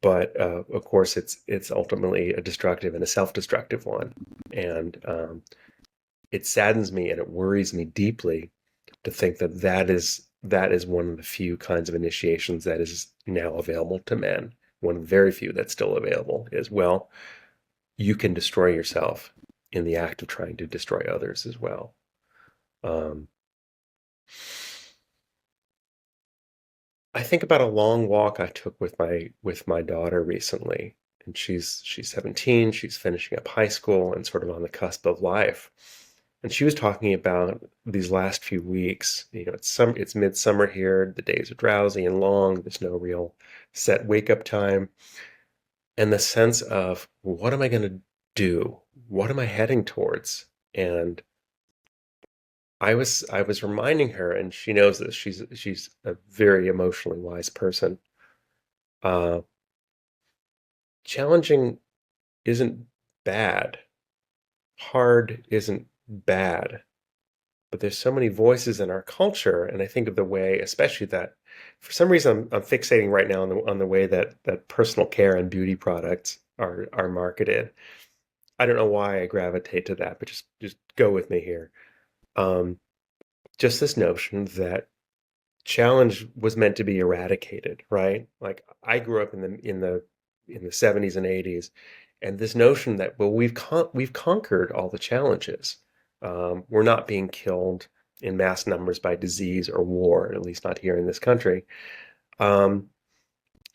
but of course it's ultimately a destructive and a self-destructive one. And it saddens me and it worries me deeply to think that is one of the few kinds of initiations that is now available to men. One of the very few that's still available is, well, you can destroy yourself in the act of trying to destroy others as well. Um, I think about a long walk I took with my daughter recently, and she's 17, she's finishing up high school and sort of on the cusp of life. And she was talking about these last few weeks. It's midsummer here, the days are drowsy and long, there's no real set wake up time. And the sense of, what am I going to do? What am I heading towards? And I was reminding her, and she knows this. She's a very emotionally wise person. Uh, Challenging isn't bad. Hard isn't bad. But there's so many voices in our culture, and I think of the way, especially that, for some reason, I'm fixating right now on the way that personal care and beauty products are marketed. I don't know why I gravitate to that, but just go with me here. Um, just this notion that challenge was meant to be eradicated, right? Like I grew up in the 70s and 80s, and this notion that, well, we've conquered all the challenges. We're not being killed in mass numbers by disease or war, at least not here in this country. Um,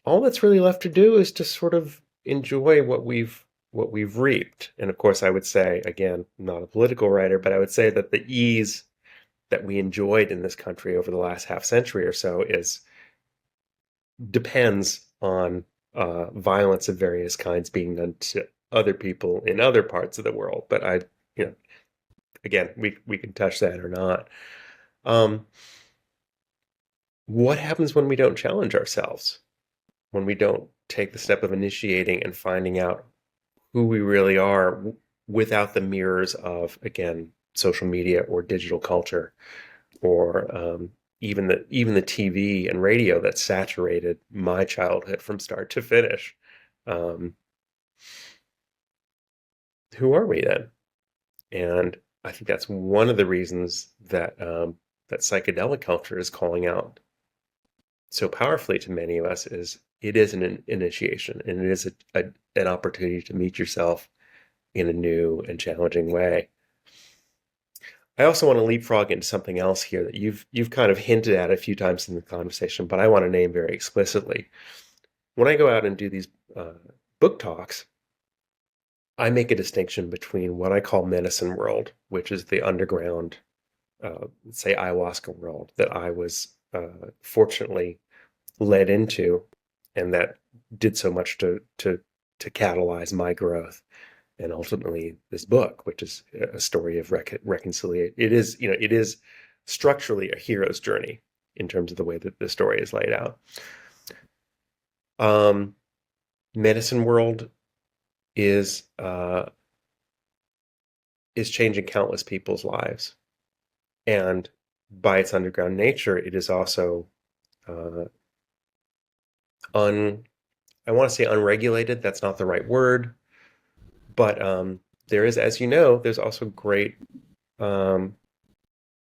all that's really left to do is to sort of enjoy what we've reaped. And of course, I would say, again, I'm not a political writer, but I would say that the ease that we enjoyed in this country over the last half century or so depends on violence of various kinds being done to other people in other parts of the world. But you know, again, we can touch that or not. Um, what happens when we don't challenge ourselves? When we don't take the step of initiating and finding out who we really are without the mirrors of, again, social media or digital culture, or even the TV and radio that saturated my childhood from start to finish. Um, who are we then? And I think that's one of the reasons that psychedelic culture is calling out so powerfully to many of us. Is it is an initiation, and it is an opportunity to meet yourself in a new and challenging way. I also want to leapfrog into something else here that you've kind of hinted at a few times in the conversation, but I want to name very explicitly. When I go out and do these book talks, I make a distinction between what I call medicine world, which is the underground, say ayahuasca world that I was fortunately led into, and that did so much to catalyze my growth, and ultimately this book, which is a story of reconciliation. It is structurally a hero's journey in terms of the way that the story is laid out. Medicine world is changing countless people's lives, and by its underground nature, it is also I want to say unregulated. That's not the right word, but there is, as you know, there's also great.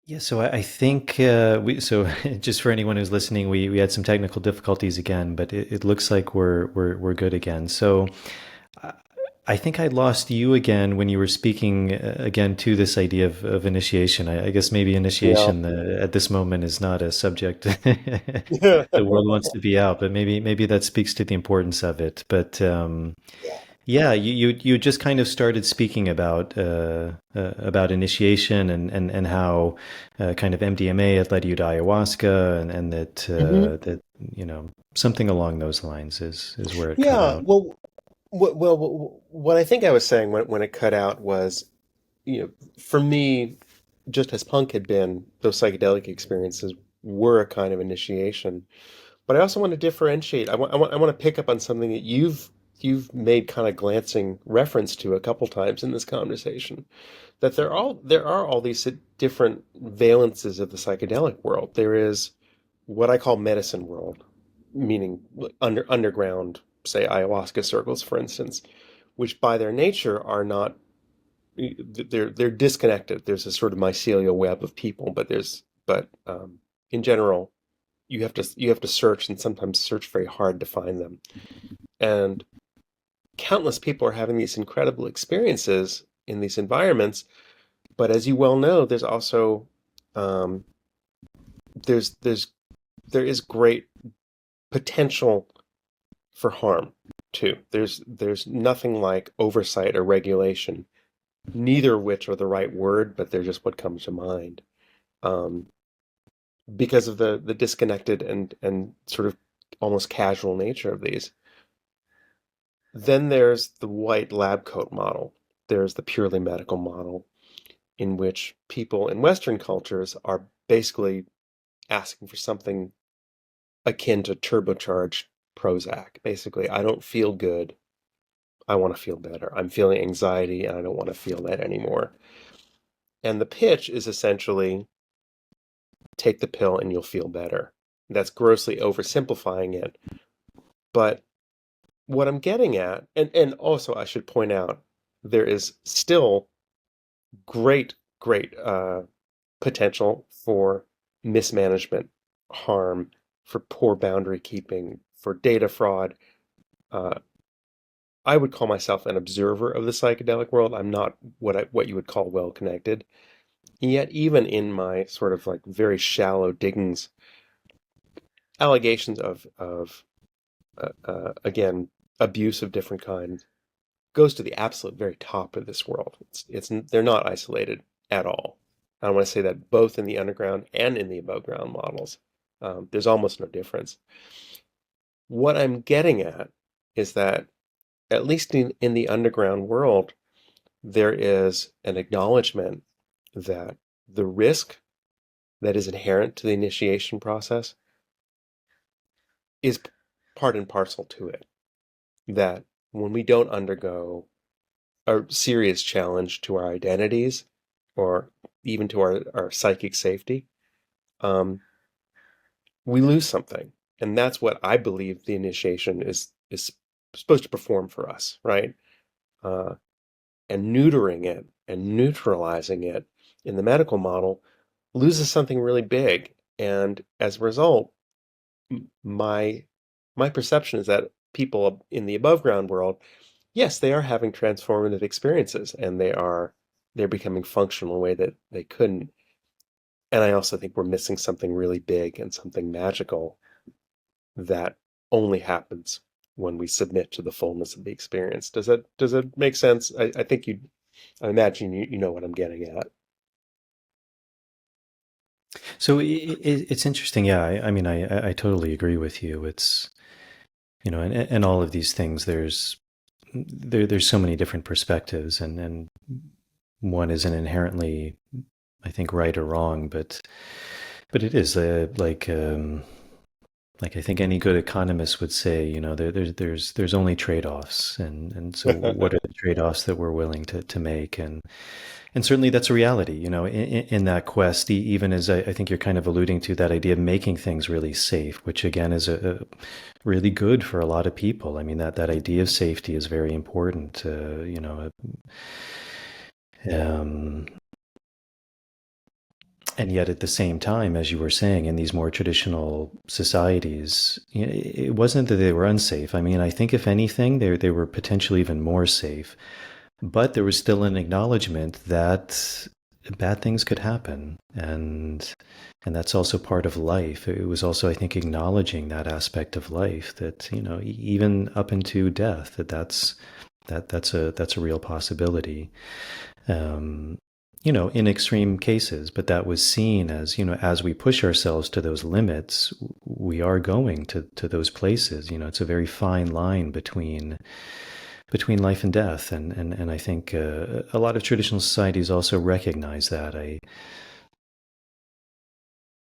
Yeah, so I think so just for anyone who's listening, we had some technical difficulties again, but it looks like we're good again. So I I think I lost you again when you were speaking again to this idea of initiation. I guess maybe Yeah. initiation at this moment is not a subject Yeah. the world wants to be out, but maybe that speaks to the importance of it. But yeah, you just kind of started speaking about initiation and how kind of MDMA had led you to ayahuasca and that Hmm. that something along those lines is where it cut Yeah. out. What I think I was saying when it cut out was, for me, just as punk had been, those psychedelic experiences were a kind of initiation. But I also want to differentiate. I want to pick up on something that you've made kind of glancing reference to a couple times in this conversation. That there are all these different valences of the psychedelic world. There is what I call medicine world, meaning underground, say ayahuasca circles, for instance, which by their nature are not, they're disconnected. There's a sort of mycelial web of people, but in general, you have to search, and sometimes search very hard to find them. And countless people are having these incredible experiences in these environments. But as you well know, there's also um, there's there is great potential for harm too. There's nothing like oversight or regulation, neither of which are the right word, but they're just what comes to mind. Um, because of the disconnected and sort of almost casual nature of these. Then there's the white lab coat model. There's the purely medical model, in which people in Western cultures are basically asking for something akin to turbocharged Prozac. Basically, I don't feel good. I want to feel better. I'm feeling anxiety and I don't want to feel that anymore. And the pitch is essentially take the pill and you'll feel better. That's grossly oversimplifying it. But what I'm getting at, and also I should point out, there is still great potential for mismanagement, harm, for poor boundary keeping, for data fraud. Uh, I would call myself an observer of the psychedelic world. I'm not what you would call well connected. Yet, even in my sort of like very shallow diggings, allegations of again abuse of different kinds goes to the absolute very top of this world. It's they're not isolated at all. I want to say that both in the underground and in the above ground models, there's almost no difference. What I'm getting at is that at least in the underground world, there is an acknowledgement that the risk that is inherent to the initiation process is part and parcel to it. That when we don't undergo a serious challenge to our identities or even to our psychic safety, um, we lose something. And that's what I believe the initiation is supposed to perform for us, right? Uh, and neutering it and neutralizing it in the medical model loses something really big. And as a result, my my perception is that people in the above ground world, yes, they are having transformative experiences and they are they're becoming functional in a way that they couldn't. And I also think we're missing something really big and something magical that only happens when we submit to the fullness of the experience. Does that make sense? I think I imagine you know what I'm getting at. So it's interesting. Yeah, I mean, I totally agree with you. It's, and all of these things, there's so many different perspectives, and one isn't inherently, I think, right or wrong, but it is like I think any good economist would say, there's only trade-offs, and so what are the trade-offs that we're willing to make, and certainly that's a reality, in that quest, even as I think you're kind of alluding to that idea of making things really safe, which again is a really good for a lot of people. I mean, that idea of safety is very important, um, and yet at the same time, as you were saying, in these more traditional societies, it wasn't that they were unsafe. I mean, I think if anything, they were potentially even more safe. But there was still an acknowledgement that bad things could happen, and that's also part of life. It was also, I think, acknowledging that aspect of life, that even up into death, that's a real possibility. Um, in extreme cases, but that was seen as, as we push ourselves to those limits, we are going to those places. It's a very fine line between life and death, and I think a lot of traditional societies also recognize that.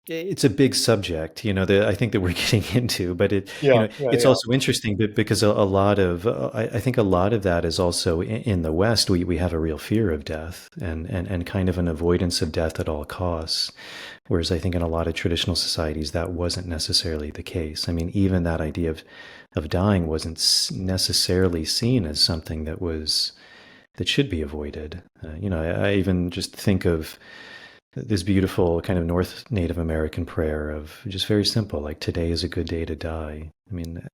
It's a big subject, that I think that we're getting into, but Yeah, yeah, it's yeah. also interesting, because a lot of, I think a lot of that is also in the West. We have a real fear of death, and kind of an avoidance of death at all costs. Whereas I think in a lot of traditional societies, that wasn't necessarily the case. I mean, even that idea of dying wasn't necessarily seen as something that should be avoided. I even just think of this beautiful kind of North Native American prayer of just very simple, like today is a good day to die. I mean,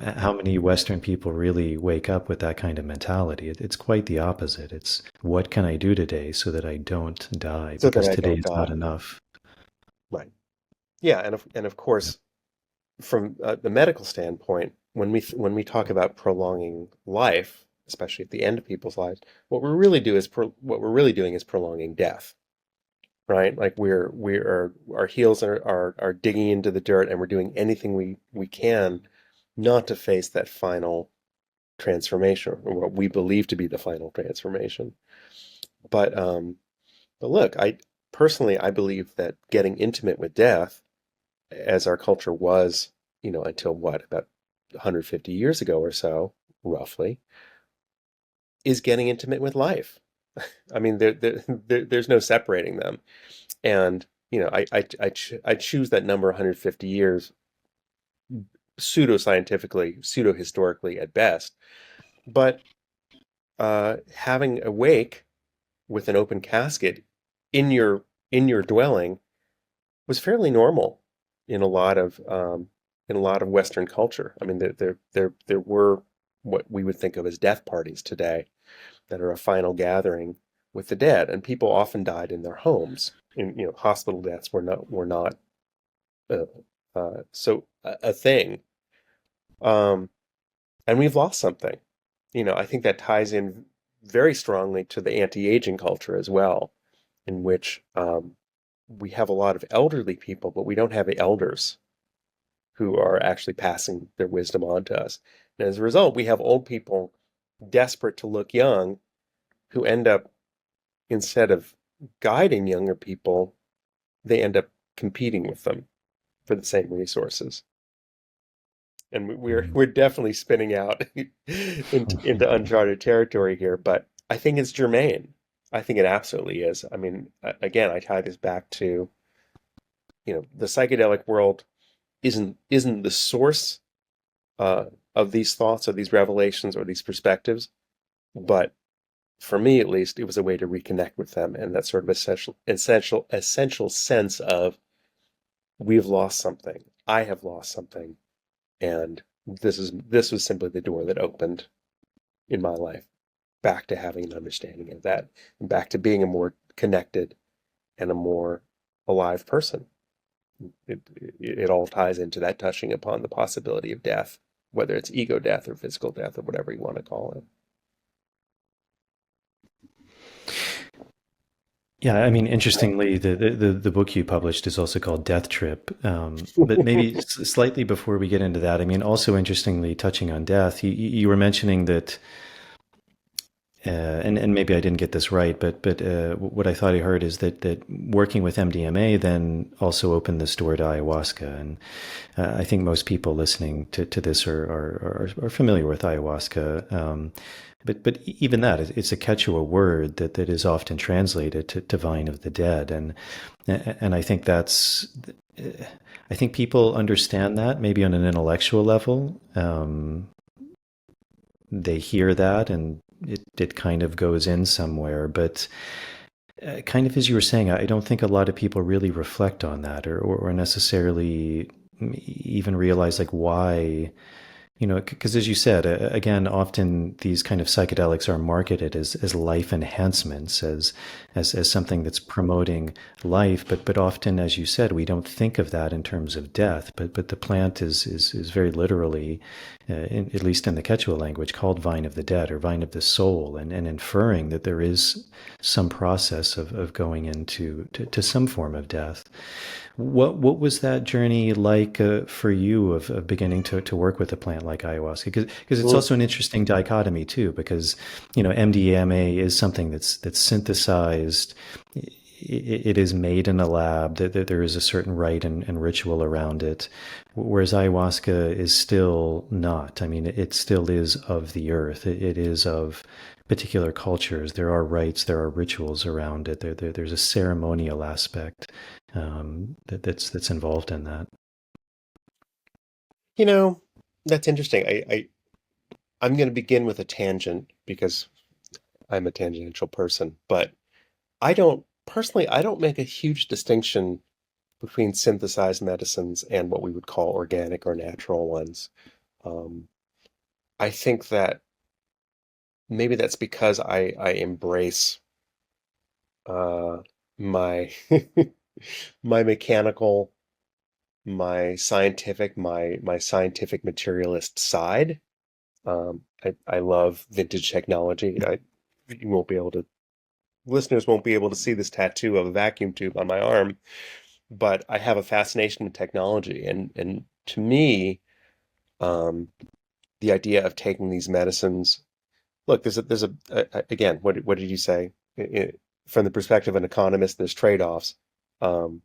how many Western people really wake up with that kind of mentality? It's quite the opposite. It's what can I do today so that I don't die? So that Because I today don't is not die. enough. Right. Yeah, and of course, from the medical standpoint, when we talk about prolonging life, especially at the end of people's lives, what we're really doing is prolonging death, right? Like our heels are digging into the dirt, and we're doing anything we can not to face that final transformation, or what we believe to be the final transformation. But look, I believe that getting intimate with death, as our culture was, until what, about 150 years ago or so, roughly, is getting intimate with life. I mean, there's no separating them. And, I choose that number 150 years pseudo-scientifically, pseudo-historically at best. But having a wake with an open casket in your dwelling was fairly normal in a lot of Western culture. I mean, there were what we would think of as death parties today that are a final gathering with the dead, and people often died in their homes. In hospital deaths were not uh, so a thing, um, and we've lost something. I think that ties in very strongly to the anti-aging culture as well, in which we have a lot of elderly people, but we don't have elders who are actually passing their wisdom on to us. And as a result, we have old people desperate to look young who end up, instead of guiding younger people, they end up competing with them for the same resources. And we're definitely spinning out into uncharted territory here, but I think it's germane. I think it absolutely is. I mean, again, I tie this back to, the psychedelic world isn't the source uh, of these thoughts or these revelations or these perspectives, but for me at least, it was a way to reconnect with them, and that sort of essential sense of we've lost something. I have lost something, and this was simply the door that opened in my life. back to having an understanding of that, and back to being a more connected and a more alive person. It all ties into that touching upon the possibility of death, whether it's ego death or physical death or whatever you want to call it. Yeah, I mean, interestingly, the book you published is also called Death Trip. But maybe slightly before we get into that, I mean, also interestingly, touching on death, you were mentioning that, and maybe I didn't get this right, but what I thought I heard is that working with MDMA then also opened this door to ayahuasca, and I think most people listening to this are familiar with ayahuasca. But even that, it's a Quechua word that is often translated to vine of the dead, and I think I think people understand that maybe on an intellectual level. They hear that and it kind of goes in somewhere, but kind of as you were saying, I don't think a lot of people really reflect on that or necessarily even realize like why, because as you said, again, often these kind of psychedelics are marketed as life enhancements, as something that's promoting life, but often, as you said, we don't think of that in terms of death. But the plant is very literally, at least in the Quechua language, called vine of the dead or vine of the soul, and inferring that there is some process of going into to some form of death. What was that journey like for you of beginning to work with a plant like ayahuasca? Because it's also an interesting dichotomy too, because MDMA is something that's synthesized. It is made in a lab. That there is a certain rite and ritual around it, whereas ayahuasca is still not. I mean, it still is of the earth. It is of particular cultures. There are rites, there are rituals around it. There's a ceremonial aspect that's involved in that. That's interesting. I'm going to begin with a tangent because I'm a tangential person, but I don't make a huge distinction between synthesized medicines and what we would call organic or natural ones. I think that maybe that's because I embrace my my mechanical, my scientific, my scientific materialist side. I love vintage technology. You won't be able to Listeners won't be able to see this tattoo of a vacuum tube on my arm, but I have a fascination with technology, and to me, um, the idea of taking these medicines. Look, again, what did you say? From the perspective of an economist, there's trade-offs. Um,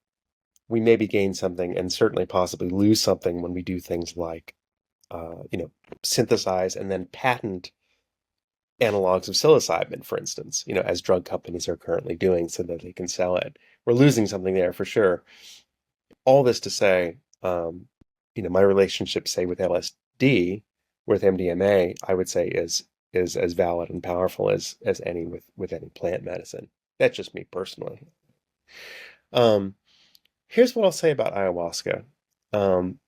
we maybe gain something and certainly possibly lose something when we do things like, synthesize and then patent analogs of psilocybin, for instance, as drug companies are currently doing so that they can sell it. We're losing something there for sure. All this to say, my relationship, say, with LSD, with MDMA, I would say is as valid and powerful as any with any plant medicine. That's just me personally. Um, Here's what I'll say about ayahuasca. Um,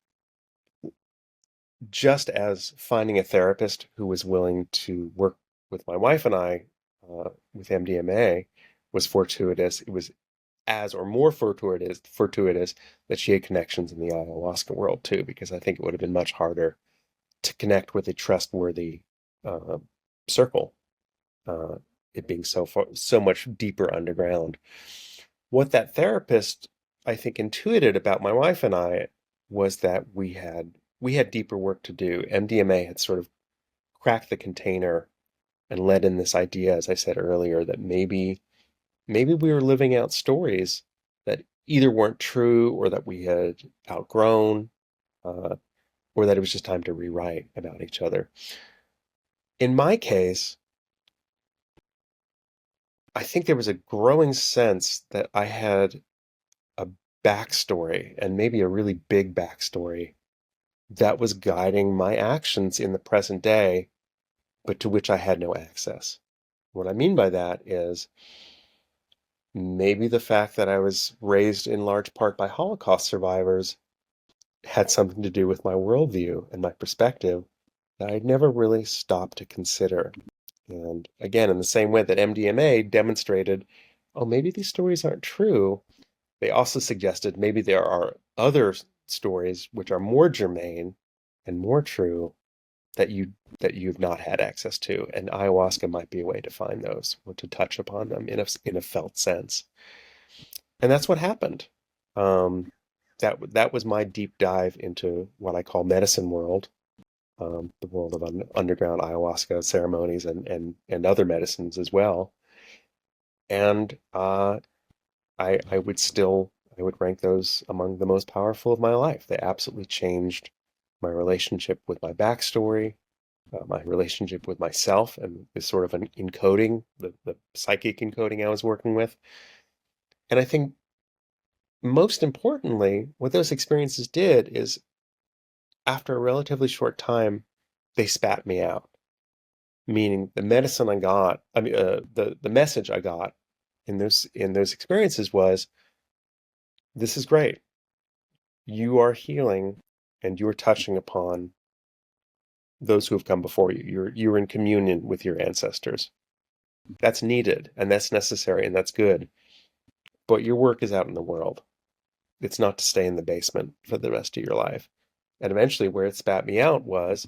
just as finding a therapist who was willing to work with my wife and I with MDMA was fortuitous, it was as or more fortuitous that she had connections in the ayahuasca world too, because I think it would have been much harder to connect with a trustworthy uh, circle, it being so much deeper underground. What that therapist, I think, intuited about my wife and I was that we had deeper work to do. MDMA had sort of cracked the container and let in this idea, as I said earlier, that maybe we were living out stories that either weren't true or that we had outgrown, uh, or that it was just time to rewrite about each other. In my case, I think there was a growing sense that I had a backstory, and maybe a really big backstory, that was guiding my actions in the present day, but to which I had no access. What I mean by that is maybe the fact that I was raised in large part by Holocaust survivors had something to do with my worldview and my perspective that I'd never really stopped to consider. And again, in the same way that MDMA demonstrated, oh, maybe these stories aren't true, they also suggested maybe there are other stories which are more germane and more true that you've not had access to, and ayahuasca might be a way to find those or to touch upon them in a felt sense. And that's what happened. Um, that was my deep dive into what I call medicine world, the world of underground ayahuasca ceremonies and other medicines as well. And I would rank those among the most powerful of my life. They absolutely changed my relationship with my backstory, my relationship with myself, and this sort of an encoding, the psychic encoding I was working with. And I think most importantly, what those experiences did is after a relatively short time, they spat me out. Meaning the medicine I got, the message I got in those experiences was, this is great. You are healing and you are touching upon those who have come before you. You're in communion with your ancestors. That's needed and that's necessary and that's good. But your work is out in the world. It's not to stay in the basement for the rest of your life. And eventually where it spat me out was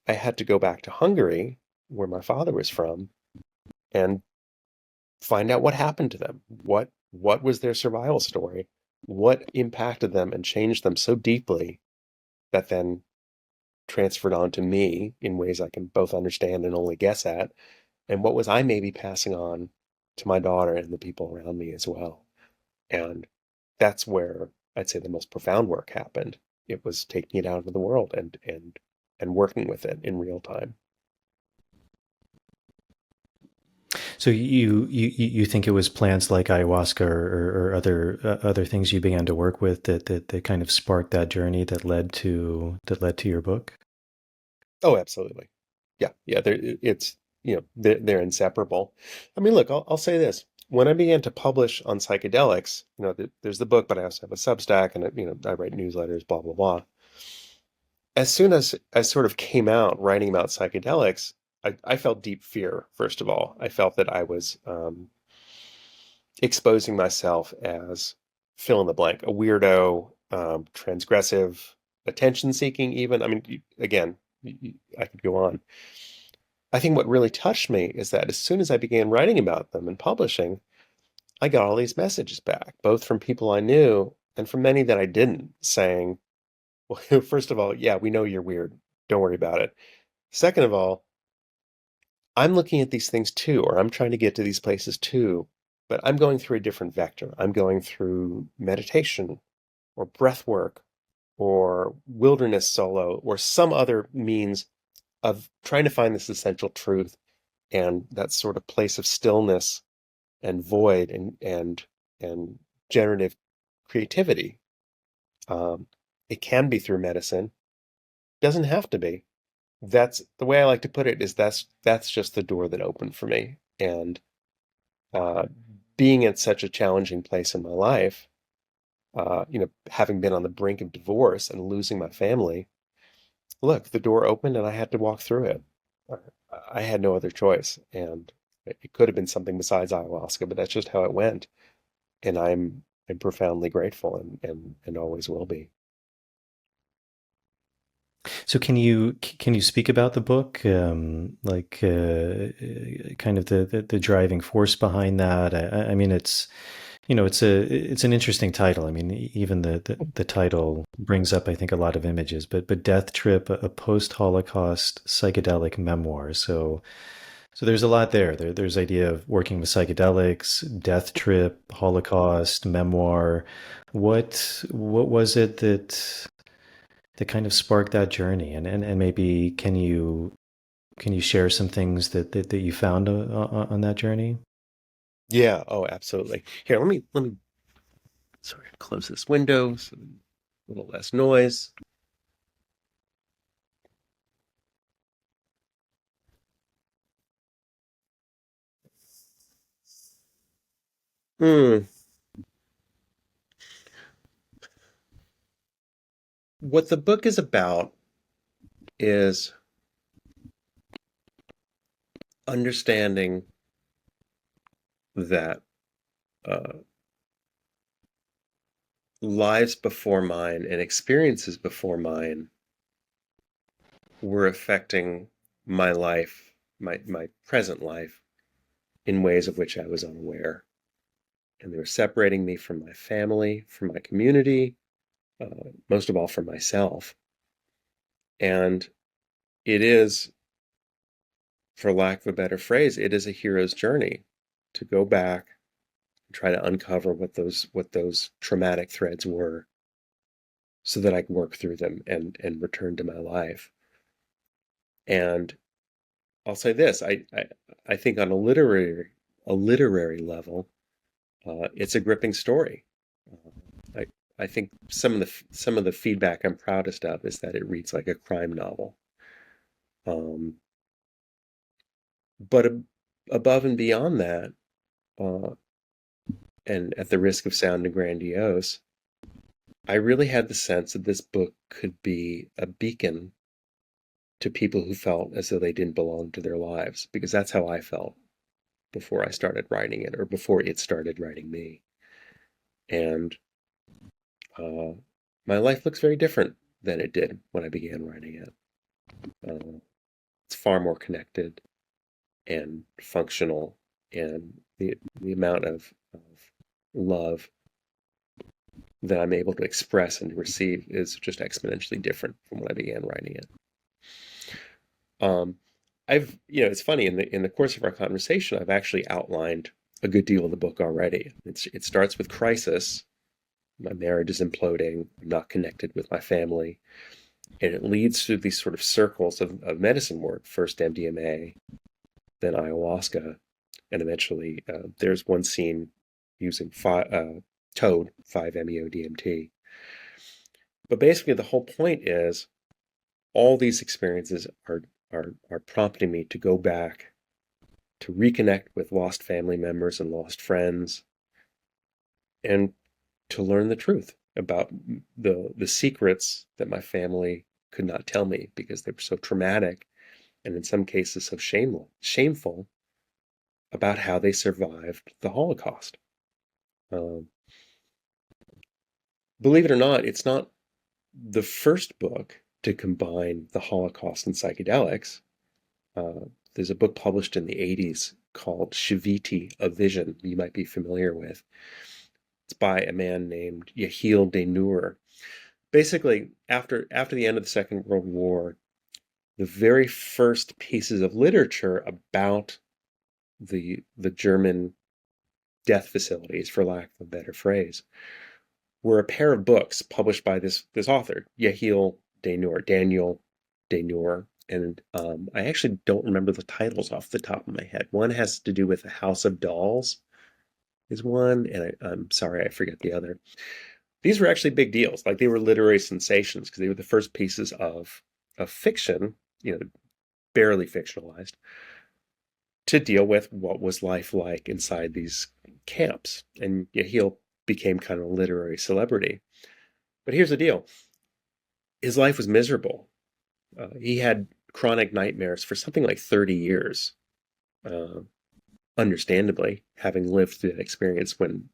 I had to go back to Hungary, where my father was from, and find out what happened to them. What was their survival story? What impacted them and changed them so deeply that then transferred on to me in ways I can both understand and only guess at? And what was I maybe passing on to my daughter and the people around me as well? And that's where I'd say the most profound work happened. It was taking it out into the world and working with it in real time. So you think it was plants like ayahuasca or other things you began to work with that kind of sparked that journey that led to your book? Oh, absolutely. Yeah, yeah. It's they're inseparable. I mean, look, I'll say this: when I began to publish on psychedelics, there's the book, but I also have a Substack, and I write newsletters, blah blah blah. As soon as I sort of came out writing about psychedelics, I felt deep fear. First of all, I felt that I was exposing myself as fill in the blank, a weirdo, transgressive, attention seeking. Even, I mean, again, I could go on. I think what really touched me is that as soon as I began writing about them and publishing, I got all these messages back, both from people I knew and from many that I didn't, saying, well, first of all, yeah, we know you're weird. Don't worry about it. Second of all, I'm looking at these things too, or I'm trying to get to these places too, but I'm going through a different vector. I'm going through meditation or breath work or wilderness solo or some other means of trying to find this essential truth and that sort of place of stillness and void and generative creativity. It can be through medicine. Doesn't have to be. That's the way I like to put it, is that's just the door that opened for me. And uh, being at such a challenging place in my life, having been on the brink of divorce and losing my family, look, the door opened and I had to walk through it. I had no other choice. And it could have been something besides ayahuasca, but that's just how it went. And I'm profoundly grateful and always will be. So can you speak about the book, kind of the driving force behind that? I mean, it's an interesting title. I mean, even the title brings up, I think, a lot of images. But Death Trip, a post-Holocaust psychedelic memoir. So there's a lot there. There's idea of working with psychedelics, death trip, Holocaust, memoir. What was it that kind of sparked that journey? And maybe can you share some things that you found on that journey? Yeah. Oh, absolutely. Here, let me. Sorry, close this window so a little less noise. Hmm. What the book is about is understanding that lives before mine and experiences before mine were affecting my life, my present life, in ways of which I was unaware. And they were separating me from my family, from my community, most of all from myself. And it is, for lack of a better phrase, it is a hero's journey to go back and try to uncover what those traumatic threads were, so that I can work through them and return to my life. And I'll say this: I think on a literary level, it's a gripping story. I think some of the feedback I'm proudest of is that it reads like a crime novel. But above and beyond that, and at the risk of sounding grandiose, I really had the sense that this book could be a beacon to people who felt as though they didn't belong to their lives, because that's how I felt before I started writing it, or before it started writing me. And my life looks very different than it did when I began writing it. It's far more connected and functional, and the amount of love that I'm able to express and receive is just exponentially different from when I began writing it. It's funny, in the course of our conversation, I've actually outlined a good deal of the book already. It starts with crisis. My marriage is imploding. I'm not connected with my family. And it leads through these sort of circles of medicine work, first MDMA, then ayahuasca, and eventually there's one scene using toad, 5-MeO-DMT. But basically the whole point is all these experiences are prompting me to go back, to reconnect with lost family members and lost friends, and to learn the truth about the secrets that my family could not tell me because they were so traumatic, and in some cases so shameful about how they survived the Holocaust. Believe it or not, it's not the first book to combine the Holocaust and psychedelics. There's a book published in the 80s called Shiviti, A Vision, you might be familiar with. It's by a man named Yehiel Denur. Basically, after the end of the Second World War, the very first pieces of literature about the German death facilities, for lack of a better phrase, were a pair of books published by this author, Yehiel Denur, Daniel Denur, and I actually don't remember the titles off the top of my head. One has to do with a House of Dolls, is one, and I'm sorry, I forget the other. These were actually big deals. Like, they were literary sensations because they were the first pieces of fiction, barely fictionalized, to deal with what was life like inside these camps. And Yehiel became kind of a literary celebrity. But here's the deal. His life was miserable. He had chronic nightmares for something like 30 years. Understandably, having lived through that experience when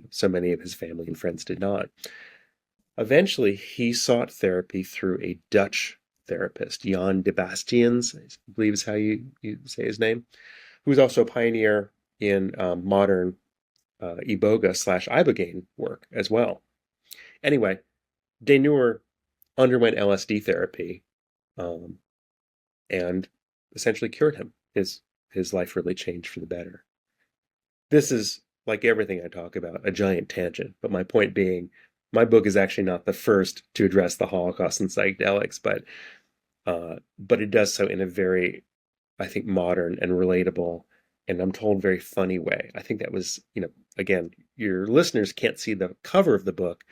so many of his family and friends did not. Eventually, he sought therapy through a Dutch therapist, Jan de Bastiens, I believe is how you say his name, who was also a pioneer in modern Iboga/Ibogaine work as well. Anyway, Denur underwent LSD therapy and essentially cured him. His life really changed for the better. This is, like everything I talk about, a giant tangent. But my point being, my book is actually not the first to address the Holocaust and psychedelics, but it does so in a very, I think, modern and relatable, and I'm told very funny way. I think that was, again, your listeners can't see the cover of the book,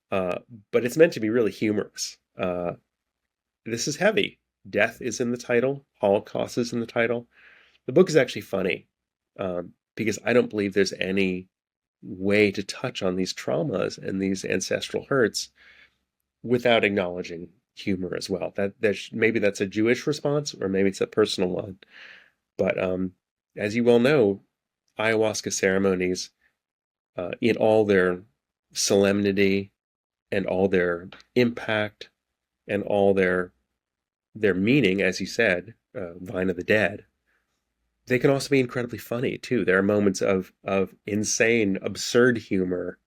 but it's meant to be really humorous. This is heavy. Death is in the title. Holocaust is in the title. The book is actually funny because I don't believe there's any way to touch on these traumas and these ancestral hurts without acknowledging humor as well. Maybe that's a Jewish response, or maybe it's a personal one. But as you well know, ayahuasca ceremonies, in all their solemnity and all their impact and all their meaning, as you said, Vine of the Dead, they can also be incredibly funny too. There are moments of insane, absurd humor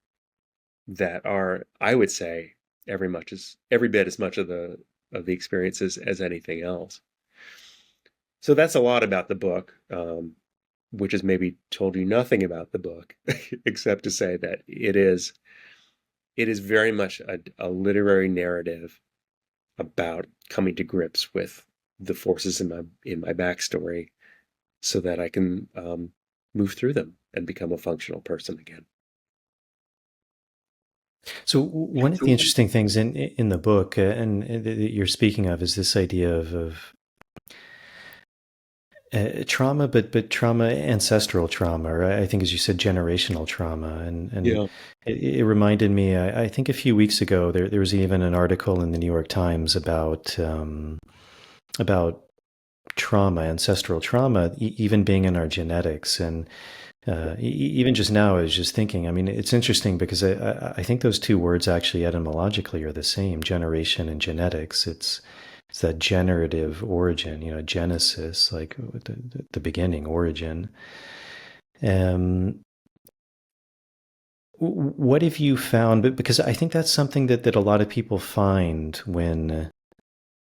that are, I would say, every bit as much of the experiences as anything else. So that's a lot about the book, which has maybe told you nothing about the book, except to say that it is very much a literary narrative about coming to grips with the forces in my backstory, so that I can move through them and become a functional person again. So one of the interesting things in the book, and that you're speaking of, is this idea of trauma, but trauma, ancestral trauma, or I think, as you said, generational trauma, and Yeah. it reminded me. I think a few weeks ago there was even an article in the New York Times about trauma, ancestral trauma, even being in our genetics. And even just now, I was just thinking, I mean, it's interesting because I think those two words actually etymologically are the same, generation and genetics. It's that generative origin, genesis, like the beginning, origin. What have you found? But because I think that's something that a lot of people find when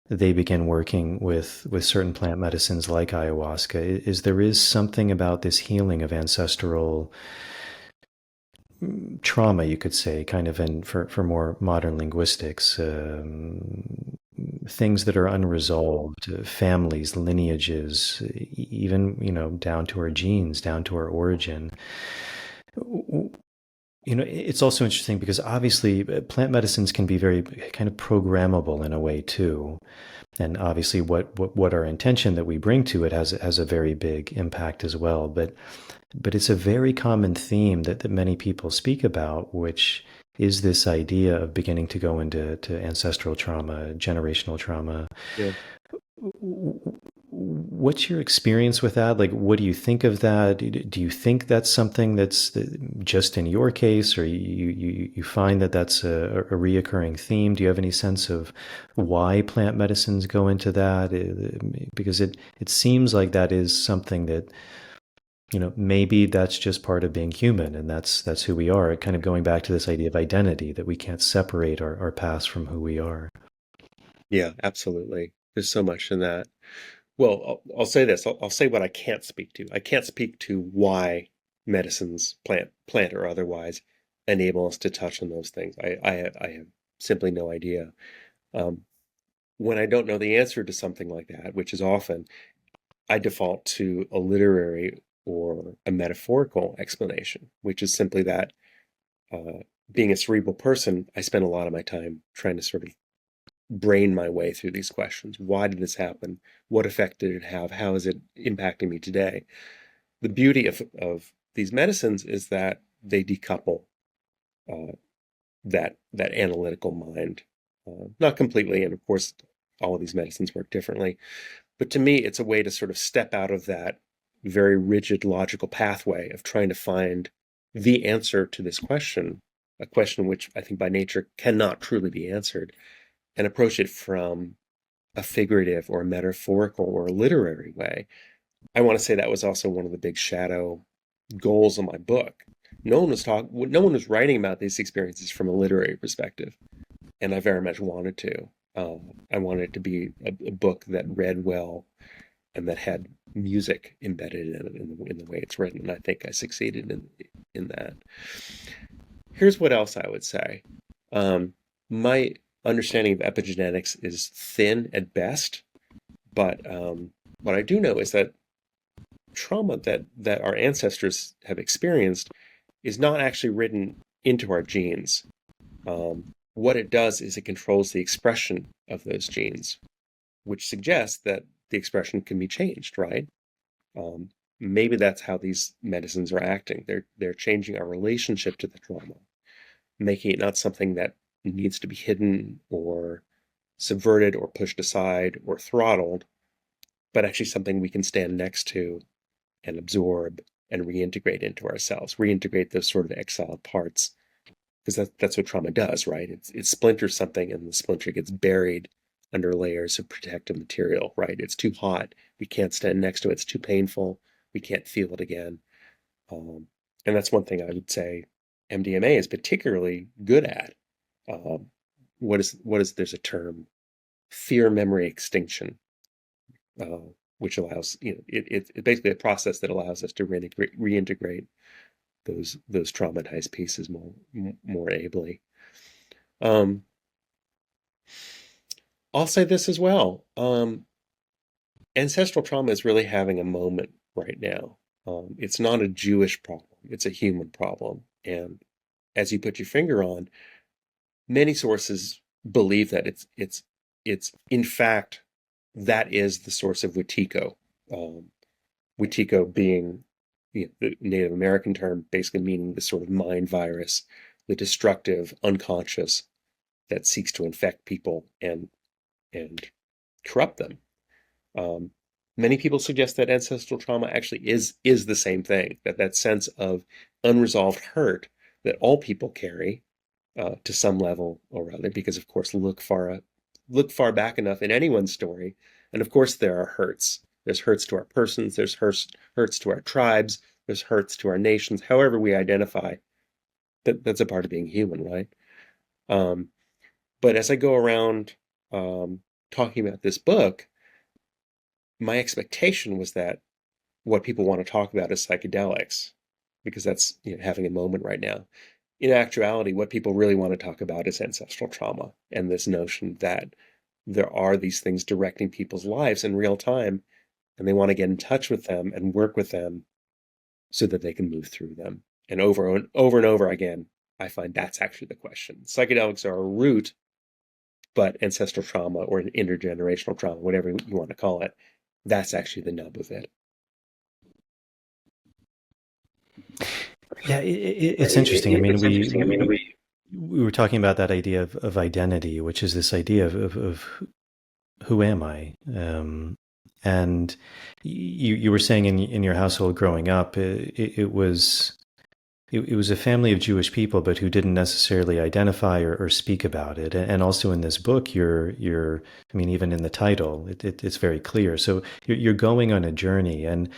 they begin working with certain plant medicines like ayahuasca, is there is something about this healing of ancestral trauma, you could say, kind of, in for more modern linguistics, things that are unresolved, families, lineages, even, down to our genes, down to our origin. It's also interesting because obviously plant medicines can be very kind of programmable in a way too. And obviously what our intention that we bring to it has a very big impact as well. But it's a very common theme that many people speak about, which is this idea of beginning to go into ancestral trauma, generational trauma. Yeah. What's your experience with that? Like, what do you think of that? Do you think that's something that's just in your case, or you find that that's a reoccurring theme? Do you have any sense of why plant medicines go into that? Because it seems like that is something that, maybe that's just part of being human, and that's who we are. Kind of going back to this idea of identity, that we can't separate our past from who we are. Yeah, absolutely. There's so much in that. Well, I'll say this. I'll say what I can't speak to. I can't speak to why medicines, plant or otherwise, enable us to touch on those things. I have simply no idea. Um, when I don't know the answer to something like that, which is often, I default to a literary or a metaphorical explanation, which is simply that, being a cerebral person, I spend a lot of my time trying to sort of brain my way through these questions. Why did this happen? What effect did it have? How is it impacting me today? The beauty of these medicines is that they decouple that analytical mind. Not completely, and of course, all of these medicines work differently. But to me, it's a way to sort of step out of that very rigid logical pathway of trying to find the answer to this question, a question which I think by nature cannot truly be answered, and approach it from a figurative or a metaphorical or a literary way. I want to say that was also one of the big shadow goals of my book. No one was writing about these experiences from a literary perspective, and I very much wanted to. I wanted it to be a book that read well and that had music embedded in it in the way it's written, and I think I succeeded in that. Here's what else I would say. My understanding of epigenetics is thin at best, but what I do know is that trauma that our ancestors have experienced is not actually written into our genes. What it does is it controls the expression of those genes, which suggests that the expression can be changed, right? Maybe that's how these medicines are acting. They're changing our relationship to the trauma, making it not something that needs to be hidden or subverted or pushed aside or throttled, but actually something we can stand next to and absorb and reintegrate into ourselves, reintegrate those sort of exiled parts. Because that's what trauma does, right? It splinters something, and the splinter gets buried under layers of protective material, right? It's too hot. We can't stand next to it. It's too painful. We can't feel it again. And that's one thing I would say MDMA is particularly good at. There's a term, fear memory extinction, which allows, it's basically a process that allows us to reintegrate those traumatized pieces more ably. I'll say this as well. Ancestral trauma is really having a moment right now. It's not a Jewish problem. It's a human problem. And as you put your finger on, many sources believe that it's in fact, that is the source of Wetiko. Wetiko being the Native American term, basically meaning the sort of mind virus, the destructive unconscious that seeks to infect people and corrupt them. Many people suggest that ancestral trauma actually is the same thing, that sense of unresolved hurt that all people carry to some level or other, because of course look far back enough in anyone's story, and of course there are hurts. There's hurts to our persons, there's hurts to our tribes, there's hurts to our nations, however we identify. That's a part of being human, right? But as I go around talking about this book, my expectation was that what people want to talk about is psychedelics, because that's having a moment right now. In actuality, what people really want to talk about is ancestral trauma and this notion that there are these things directing people's lives in real time, and they want to get in touch with them and work with them so that they can move through them. And over and over again, I find that's actually the question. Psychedelics are a root, but ancestral trauma or an intergenerational trauma, whatever you want to call it, that's actually the nub of it. Yeah, it's interesting. I mean, we were talking about that idea of identity, which is this idea of who am I? And you were saying in your household growing up, it was a family of Jewish people, but who didn't necessarily identify or speak about it. And also in this book, I mean, even in the title, it's very clear. So you're going on a journey. And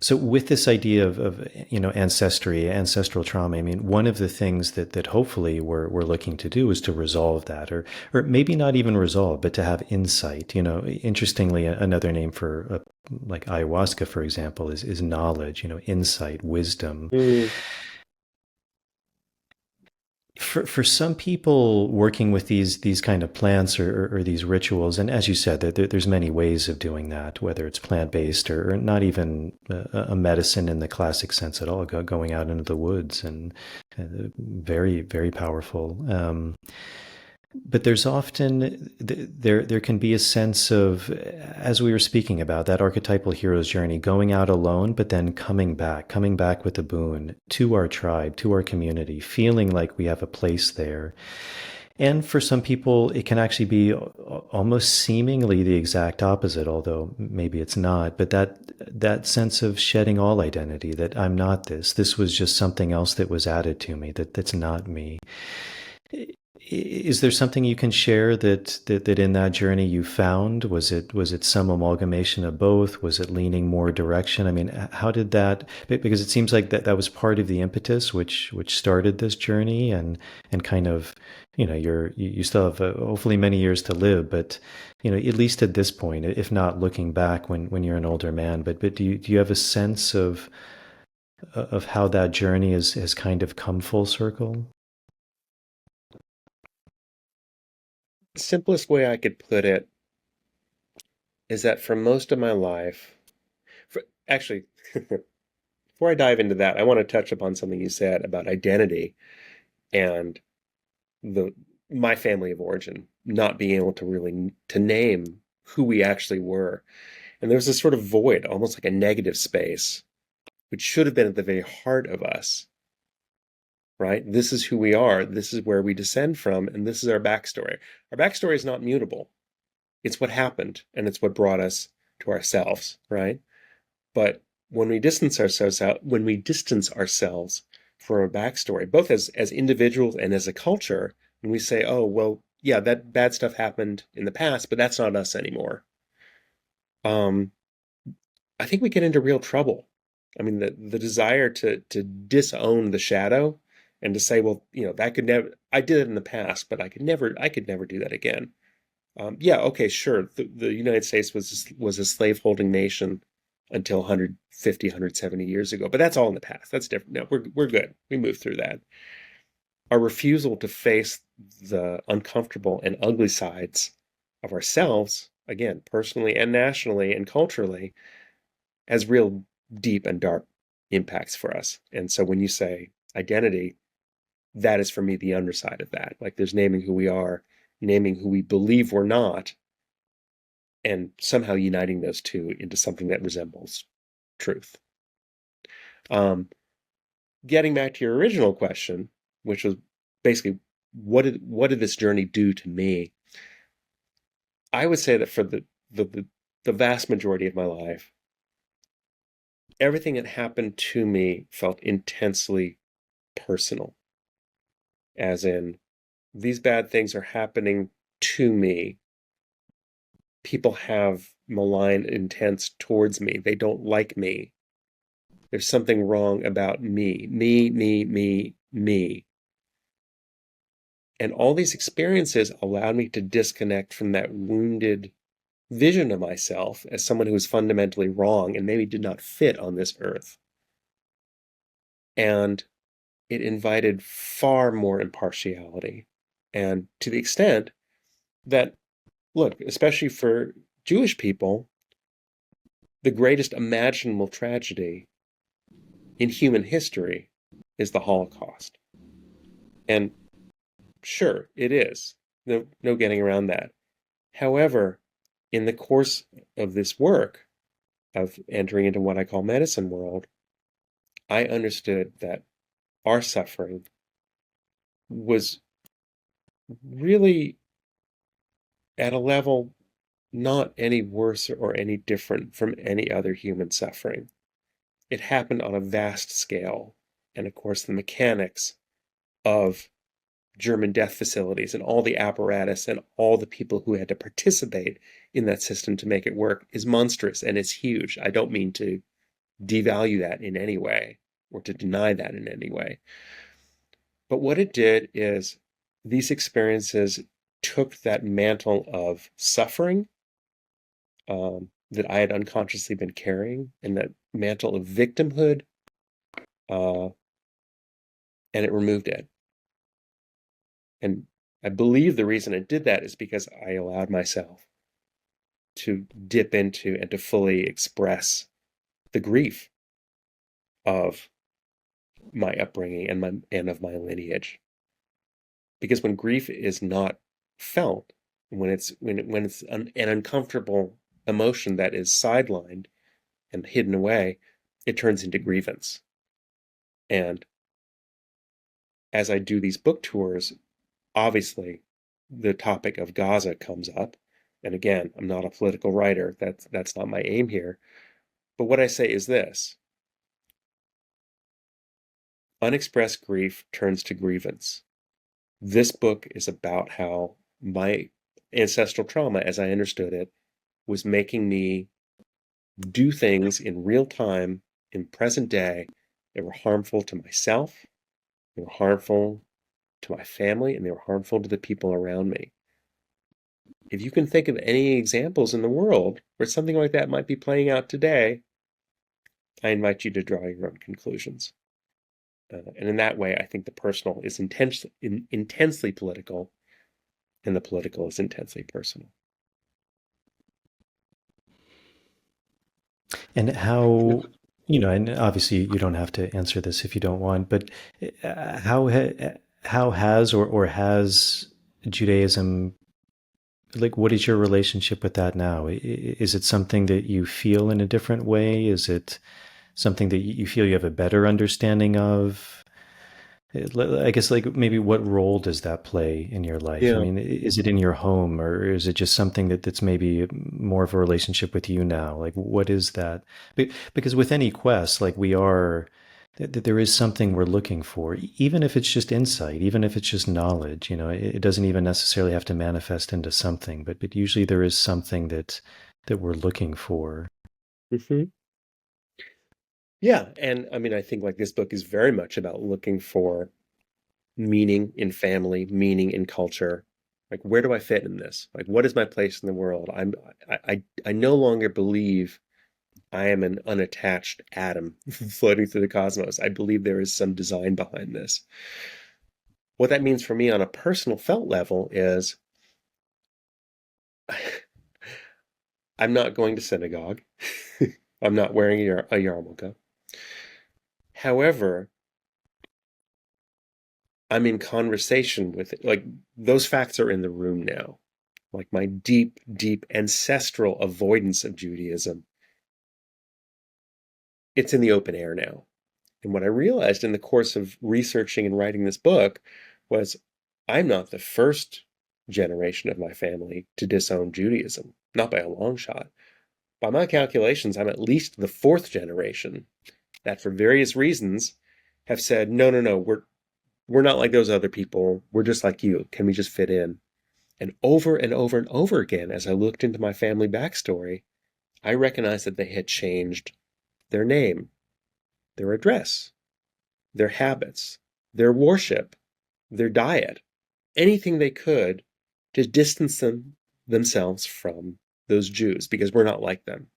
so with this idea of ancestral trauma, I mean, one of the things that hopefully we're looking to do is to resolve that, or maybe not even resolve, but to have insight. Interestingly, another name for like ayahuasca, for example, is knowledge, insight, wisdom. For some people working with these kind of plants or these rituals, and as you said, there's many ways of doing that, whether it's plant-based or not even a medicine in the classic sense at all, going out into the woods, and very, very powerful. But there's often, there can be a sense of, as we were speaking about, that archetypal hero's journey, going out alone, but then coming back with a boon to our tribe, to our community, feeling like we have a place there. And for some people, it can actually be almost seemingly the exact opposite, although maybe it's not, but that sense of shedding all identity, that I'm not this. This was just something else that was added to me, that's not me. Is there something you can share that in that journey you found? Was it some amalgamation of both? Was it leaning more direction? I mean, how did that? Because it seems like that was part of the impetus which started this journey, and kind of, you still have hopefully many years to live, but at least at this point, if not looking back when you're an older man, but do you have a sense of how that journey has kind of come full circle? The simplest way I could put it is that for most of my life, actually, before I dive into that, I want to touch upon something you said about identity and my family of origin not being able to really to name who we actually were. And there was this sort of void, almost like a negative space, which should have been at the very heart of us. Right? This is who we are. This is where we descend from, and this is our backstory. Our backstory is not mutable. It's what happened, and it's what brought us to ourselves, right? But when we distance ourselves from our backstory, both as individuals and as a culture, when we say, oh, well, yeah, that bad stuff happened in the past, but that's not us anymore. I think we get into real trouble. I mean, the desire to disown the shadow and to say, well, that could never, I did it in the past, but I could never do that again. Yeah, okay, sure. The United States was a slaveholding nation until 150, 170 years ago, but that's all in the past. That's different. No, we're good. We moved through that. Our refusal to face the uncomfortable and ugly sides of ourselves, again, personally and nationally and culturally, has real deep and dark impacts for us. And so when you say identity, that is for me the underside of that. Like there's naming who we are, naming who we believe we're not, and somehow uniting those two into something that resembles truth. Getting back to your original question, which was basically what did this journey do to me? I would say that for the vast majority of my life, everything that happened to me felt intensely personal. As in, these bad things are happening to me. People have malign intents towards me. They don't like me. There's something wrong about me. Me. And all these experiences allowed me to disconnect from that wounded vision of myself as someone who was fundamentally wrong and maybe did not fit on this earth. And it invited far more impartiality. And to the extent that, look, especially for Jewish people, the greatest imaginable tragedy in human history is the Holocaust. And sure, it is. No getting around that. However, in the course of this work, of entering into what I call medicine world, I understood that our suffering was really at a level not any worse or any different from any other human suffering. It happened on a vast scale. And of course, the mechanics of German death facilities and all the apparatus and all the people who had to participate in that system to make it work is monstrous and it's huge. I don't mean to devalue that in any way or to deny that in any way. But what it did is these experiences took that mantle of suffering that I had unconsciously been carrying and that mantle of victimhood, and it removed it. And I believe the reason it did that is because I allowed myself to dip into and to fully express the grief of my upbringing and of my lineage. Because when grief is not felt, when it's an uncomfortable emotion that is sidelined and hidden away, it turns into grievance. And as I do these book tours, obviously the topic of Gaza comes up. And again, I'm not a political writer. That's not my aim here. But what I say is this: unexpressed grief turns to grievance. This book is about how my ancestral trauma, as I understood it, was making me do things in real time, in present day, that were harmful to myself, they were harmful to my family, and they were harmful to the people around me. If you can think of any examples in the world where something like that might be playing out today, I invite you to draw your own conclusions. And in that way, I think the personal is intensely political, and the political is intensely personal. And how, and obviously you don't have to answer this if you don't want, but how has or has Judaism, like, what is your relationship with that now? Is it something that you feel in a different way? Is it something that you feel you have a better understanding of? I guess, like, maybe what role does that play in your life? I Yeah. mean, is it in your home, or is it just something that's maybe more of a relationship with you now? Like, what is that? Because with any quest, like, there is something we're looking for, even if it's just insight, even if it's just knowledge. It doesn't even necessarily have to manifest into something, but usually there is something that we're looking for. Hmm. Yeah. And I mean, I think like this book is very much about looking for meaning in family, meaning in culture. Like, where do I fit in this? Like, what is my place in the world? I no longer believe I am an unattached atom floating through the cosmos. I believe there is some design behind this. What that means for me on a personal felt level is I'm not going to synagogue. I'm not wearing a yarmulke. However, I'm in conversation with it. Like, those facts are in the room now. Like, my deep, deep ancestral avoidance of Judaism, it's in the open air now. And what I realized in the course of researching and writing this book was I'm not the first generation of my family to disown Judaism, not by a long shot. By my calculations, I'm at least the fourth generation that, for various reasons, have said, no, no, no, we're not like those other people. We're just like you. Can we just fit in? And over and over and over again, as I looked into my family backstory, I recognized that they had changed their name, their address, their habits, their worship, their diet, anything they could to distance themselves from those Jews because we're not like them.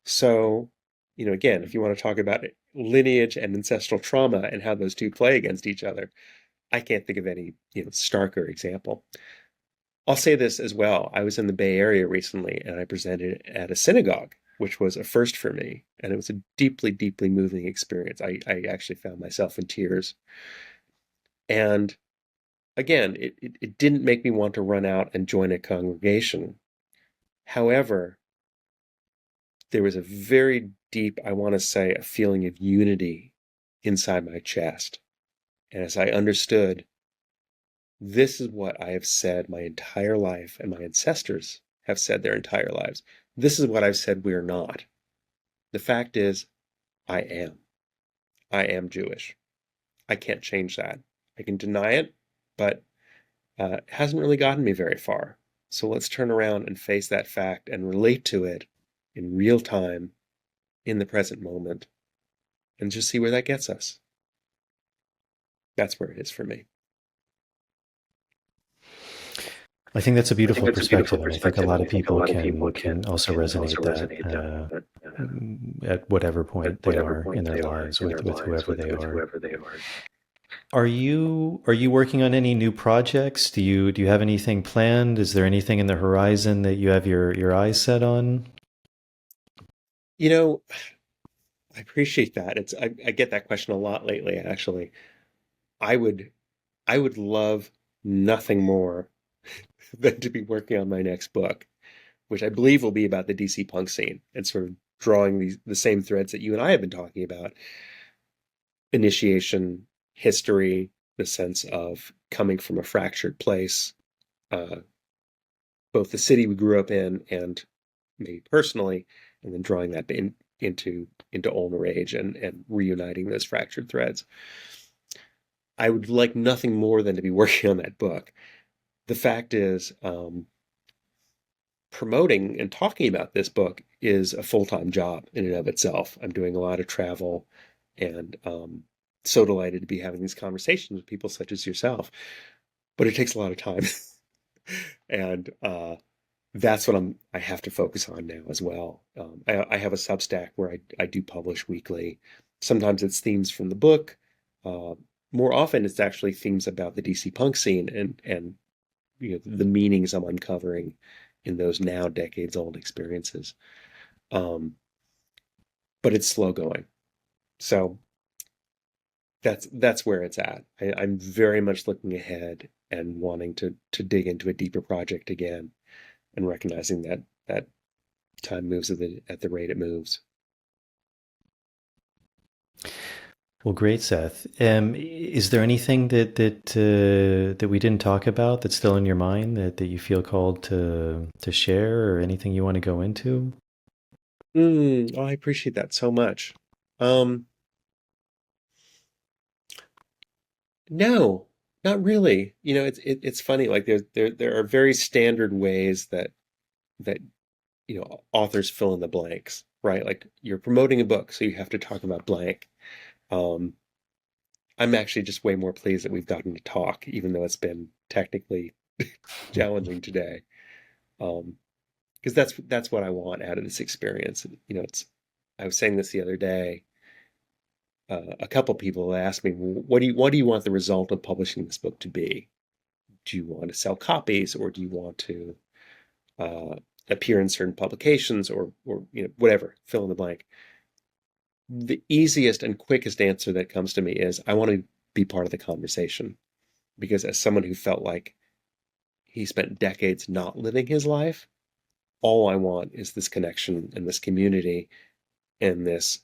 So, again, if you want to talk about lineage and ancestral trauma and how those two play against each other, I can't think of any, starker example. I'll say this as well. I was in the Bay Area recently and I presented at a synagogue, which was a first for me. And it was a deeply, deeply moving experience. I actually found myself in tears. And again, it didn't make me want to run out and join a congregation. However, there was a very deep, I want to say, a feeling of unity inside my chest. And as I understood, this is what I have said my entire life, and my ancestors have said their entire lives. This is what I've said we're not. The fact is, I am. I am Jewish. I can't change that. I can deny it, but it hasn't really gotten me very far. So let's turn around and face that fact and relate to it in real time, in the present moment, and just see where that gets us. That's where it is for me. I think that's a beautiful perspective, and I think a lot of people can also resonate that at whatever point they are in their lives with whoever they are. Are you working on any new projects? Do you have anything planned? Is there anything in the horizon that you have your eyes set on? You know, I appreciate that. I get that question a lot lately, actually. I would I would love nothing more than to be working on my next book, which I believe will be about the DC punk scene and sort of drawing the same threads that you and I have been talking about. Initiation, history, the sense of coming from a fractured place, uh, both the city we grew up in and me personally, and then drawing that into Olner Rage and reuniting those fractured threads. I would like nothing more than to be working on that book. The fact is, promoting and talking about this book is a full-time job in and of itself. I'm doing a lot of travel and so delighted to be having these conversations with people such as yourself. But it takes a lot of time. And that's what I have to focus on now as well. I have a Substack where I do publish weekly. Sometimes it's themes from the book. More often it's actually themes about the DC punk scene and the meanings I'm uncovering in those now decades old experiences. But it's slow going. So that's where it's at. I'm very much looking ahead and wanting to dig into a deeper project again, and recognizing that time moves at the rate it moves. Well, great, Seth. Is there anything that we didn't talk about that's still in your mind that you feel called to share, or anything you want to go into? Oh, I appreciate that so much. Um, no, not really. It's funny. Like there are very standard ways that authors fill in the blanks, right? Like you're promoting a book, so you have to talk about blank. Um, I'm actually just way more pleased that we've gotten to talk, even though it's been technically challenging today. Um, because that's what I want out of this experience. It's I was saying this the other day. A couple people asked me, well, what do you want the result of publishing this book to be? Do you want to sell copies, or do you want to uh, appear in certain publications, or whatever, fill in the blank? The easiest and quickest answer that comes to me is I want to be part of the conversation, because as someone who felt like he spent decades not living his life, all I want is this connection and this community and this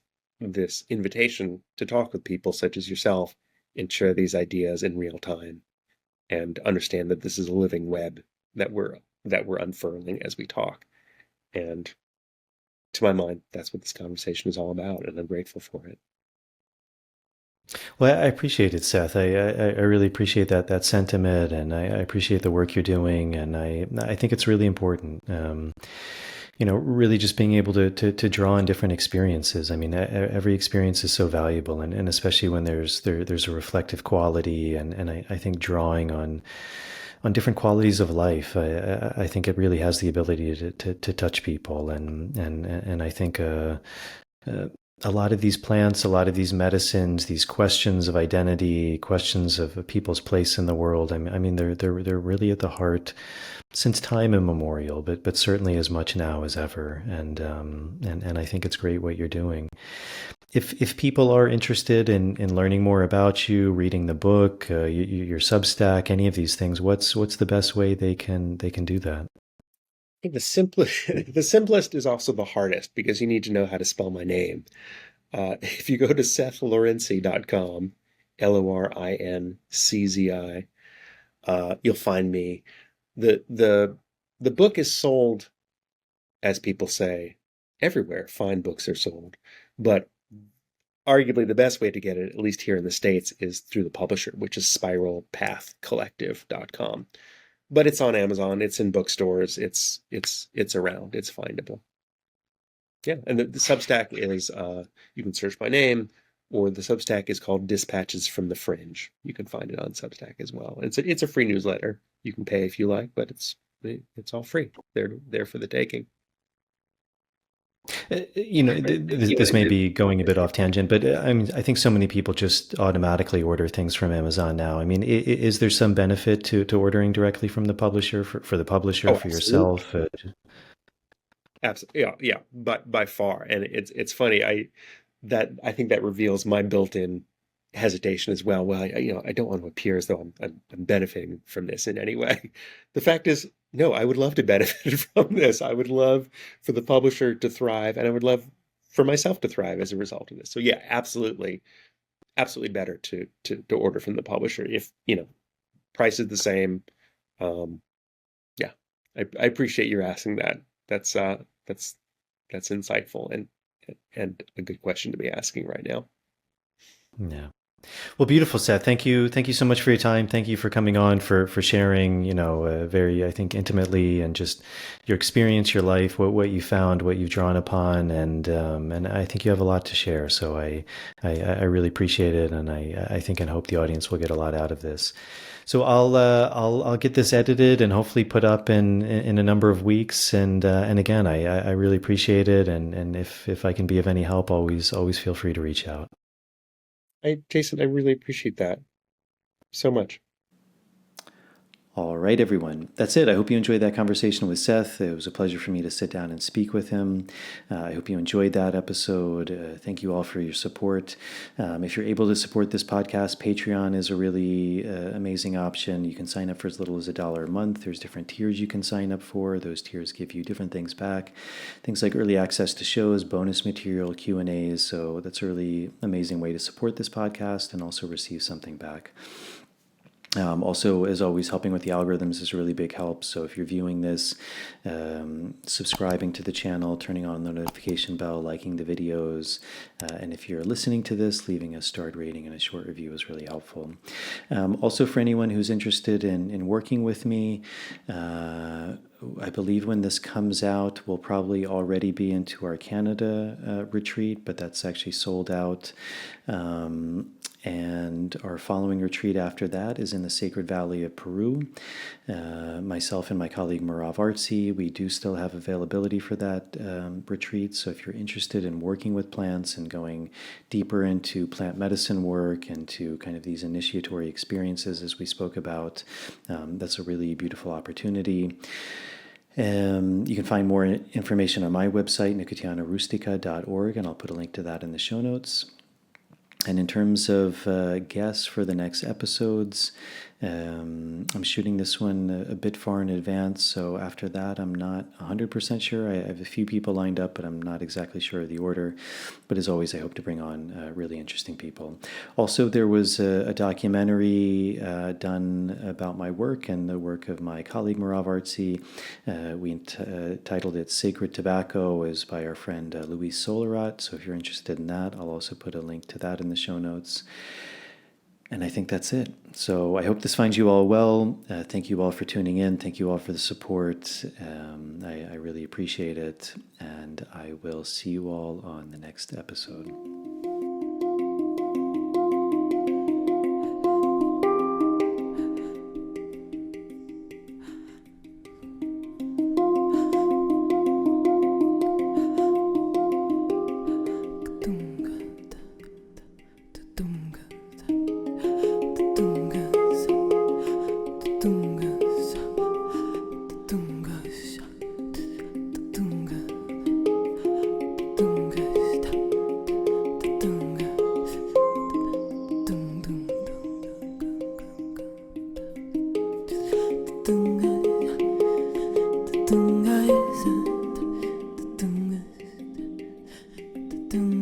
invitation to talk with people such as yourself and share these ideas in real time and understand that this is a living web that we're unfurling as we talk. And to my mind, that's what this conversation is all about, and I'm grateful for it. Well, I appreciate it, Seth. I really appreciate that sentiment, and I appreciate the work you're doing, and I think it's really important. Really just being able to draw on different experiences. I mean, every experience is so valuable, and especially when there's a reflective quality, and I think drawing on different qualities of life. I think it really has the ability to touch people, and I think uh, a lot of these plants, a lot of these medicines, these questions of identity, questions of people's place in the world. I mean, they're really at the heart since time immemorial, but certainly as much now as ever. And I think it's great what you're doing. If people are interested in learning more about you, reading the book, your Substack, any of these things, what's the best way they can do that? I think the simplest the simplest is also the hardest, because you need to know how to spell my name. If you go to sethlorinczi.com, Lorinczi, you'll find me. The book is sold, as people say, everywhere fine books are sold. But arguably the best way to get it, at least here in the States, is through the publisher, which is spiralpathcollective.com. But it's on Amazon, it's in bookstores, it's around, it's findable. Yeah, and the Substack is you can search my name, or the Substack is called Dispatches from the Fringe. You can find it on Substack as well. It's a free newsletter. You can pay if you like, but it's all free. They're there for the taking. This may be going a bit off tangent, but I mean, I think so many people just automatically order things from Amazon now. I mean, is there some benefit to ordering directly from the publisher for the publisher, Oh, for absolutely. yourself? Absolutely. Yeah, yeah, but by far. And it's funny. I think that reveals my built-in hesitation as well. Well, I don't want to appear as though I'm benefiting from this in any way. The fact is, no, I would love to benefit from this. I would love for the publisher to thrive, and I would love for myself to thrive as a result of this. So yeah, absolutely, absolutely better to order from the publisher if, price is the same. Um, yeah, I appreciate you asking that. That's that's insightful and a good question to be asking right now. Yeah. Well, beautiful, Seth. Thank you so much for your time. Thank you for coming on, for sharing, very, I think, intimately, and just your experience, your life, what you found, what you've drawn upon, and I think you have a lot to share. So I really appreciate it, and I think and hope the audience will get a lot out of this. So I'll get this edited and hopefully put up in a number of weeks. And again, I really appreciate it. And if I can be of any help, always feel free to reach out. Jason, I really appreciate that so much. All right, everyone. That's it. I hope you enjoyed that conversation with Seth. It was a pleasure for me to sit down and speak with him. I hope you enjoyed that episode. Thank you all for your support. If you're able to support this podcast, Patreon is a really amazing option. You can sign up for as little as $1 a month. There's different tiers you can sign up for. Those tiers give you different things back. Things like early access to shows, bonus material, Q&As. So that's a really amazing way to support this podcast and also receive something back. Also, as always, helping with the algorithms is a really big help. So if you're viewing this, subscribing to the channel, turning on the notification bell, liking the videos, and if you're listening to this, leaving a starred rating and a short review is really helpful. Also, for anyone who's interested in working with me, I believe when this comes out, we'll probably already be into our Canada retreat, but that's actually sold out. And our following retreat after that is in the Sacred Valley of Peru. Myself and my colleague Merav Artsy, we do still have availability for that retreat. So if you're interested in working with plants and going deeper into plant medicine work and to kind of these initiatory experiences as we spoke about, that's a really beautiful opportunity. You can find more information on my website, nicotianarustica.org, and I'll put a link to that in the show notes. And in terms of guests for the next episodes, I'm shooting this one a bit far in advance, so after that I'm not 100% sure. I have a few people lined up, but I'm not exactly sure of the order. But as always, I hope to bring on really interesting people. Also, there was a documentary done about my work and the work of my colleague Merav Artsy. We titled it Sacred Tobacco, is by our friend Luis Solarat. So if you're interested in that, I'll also put a link to that in the show notes. And I think that's it. So I hope this finds you all well. Thank you all for tuning in. Thank you all for the support. I really appreciate it. And I will see you all on the next episode. Dung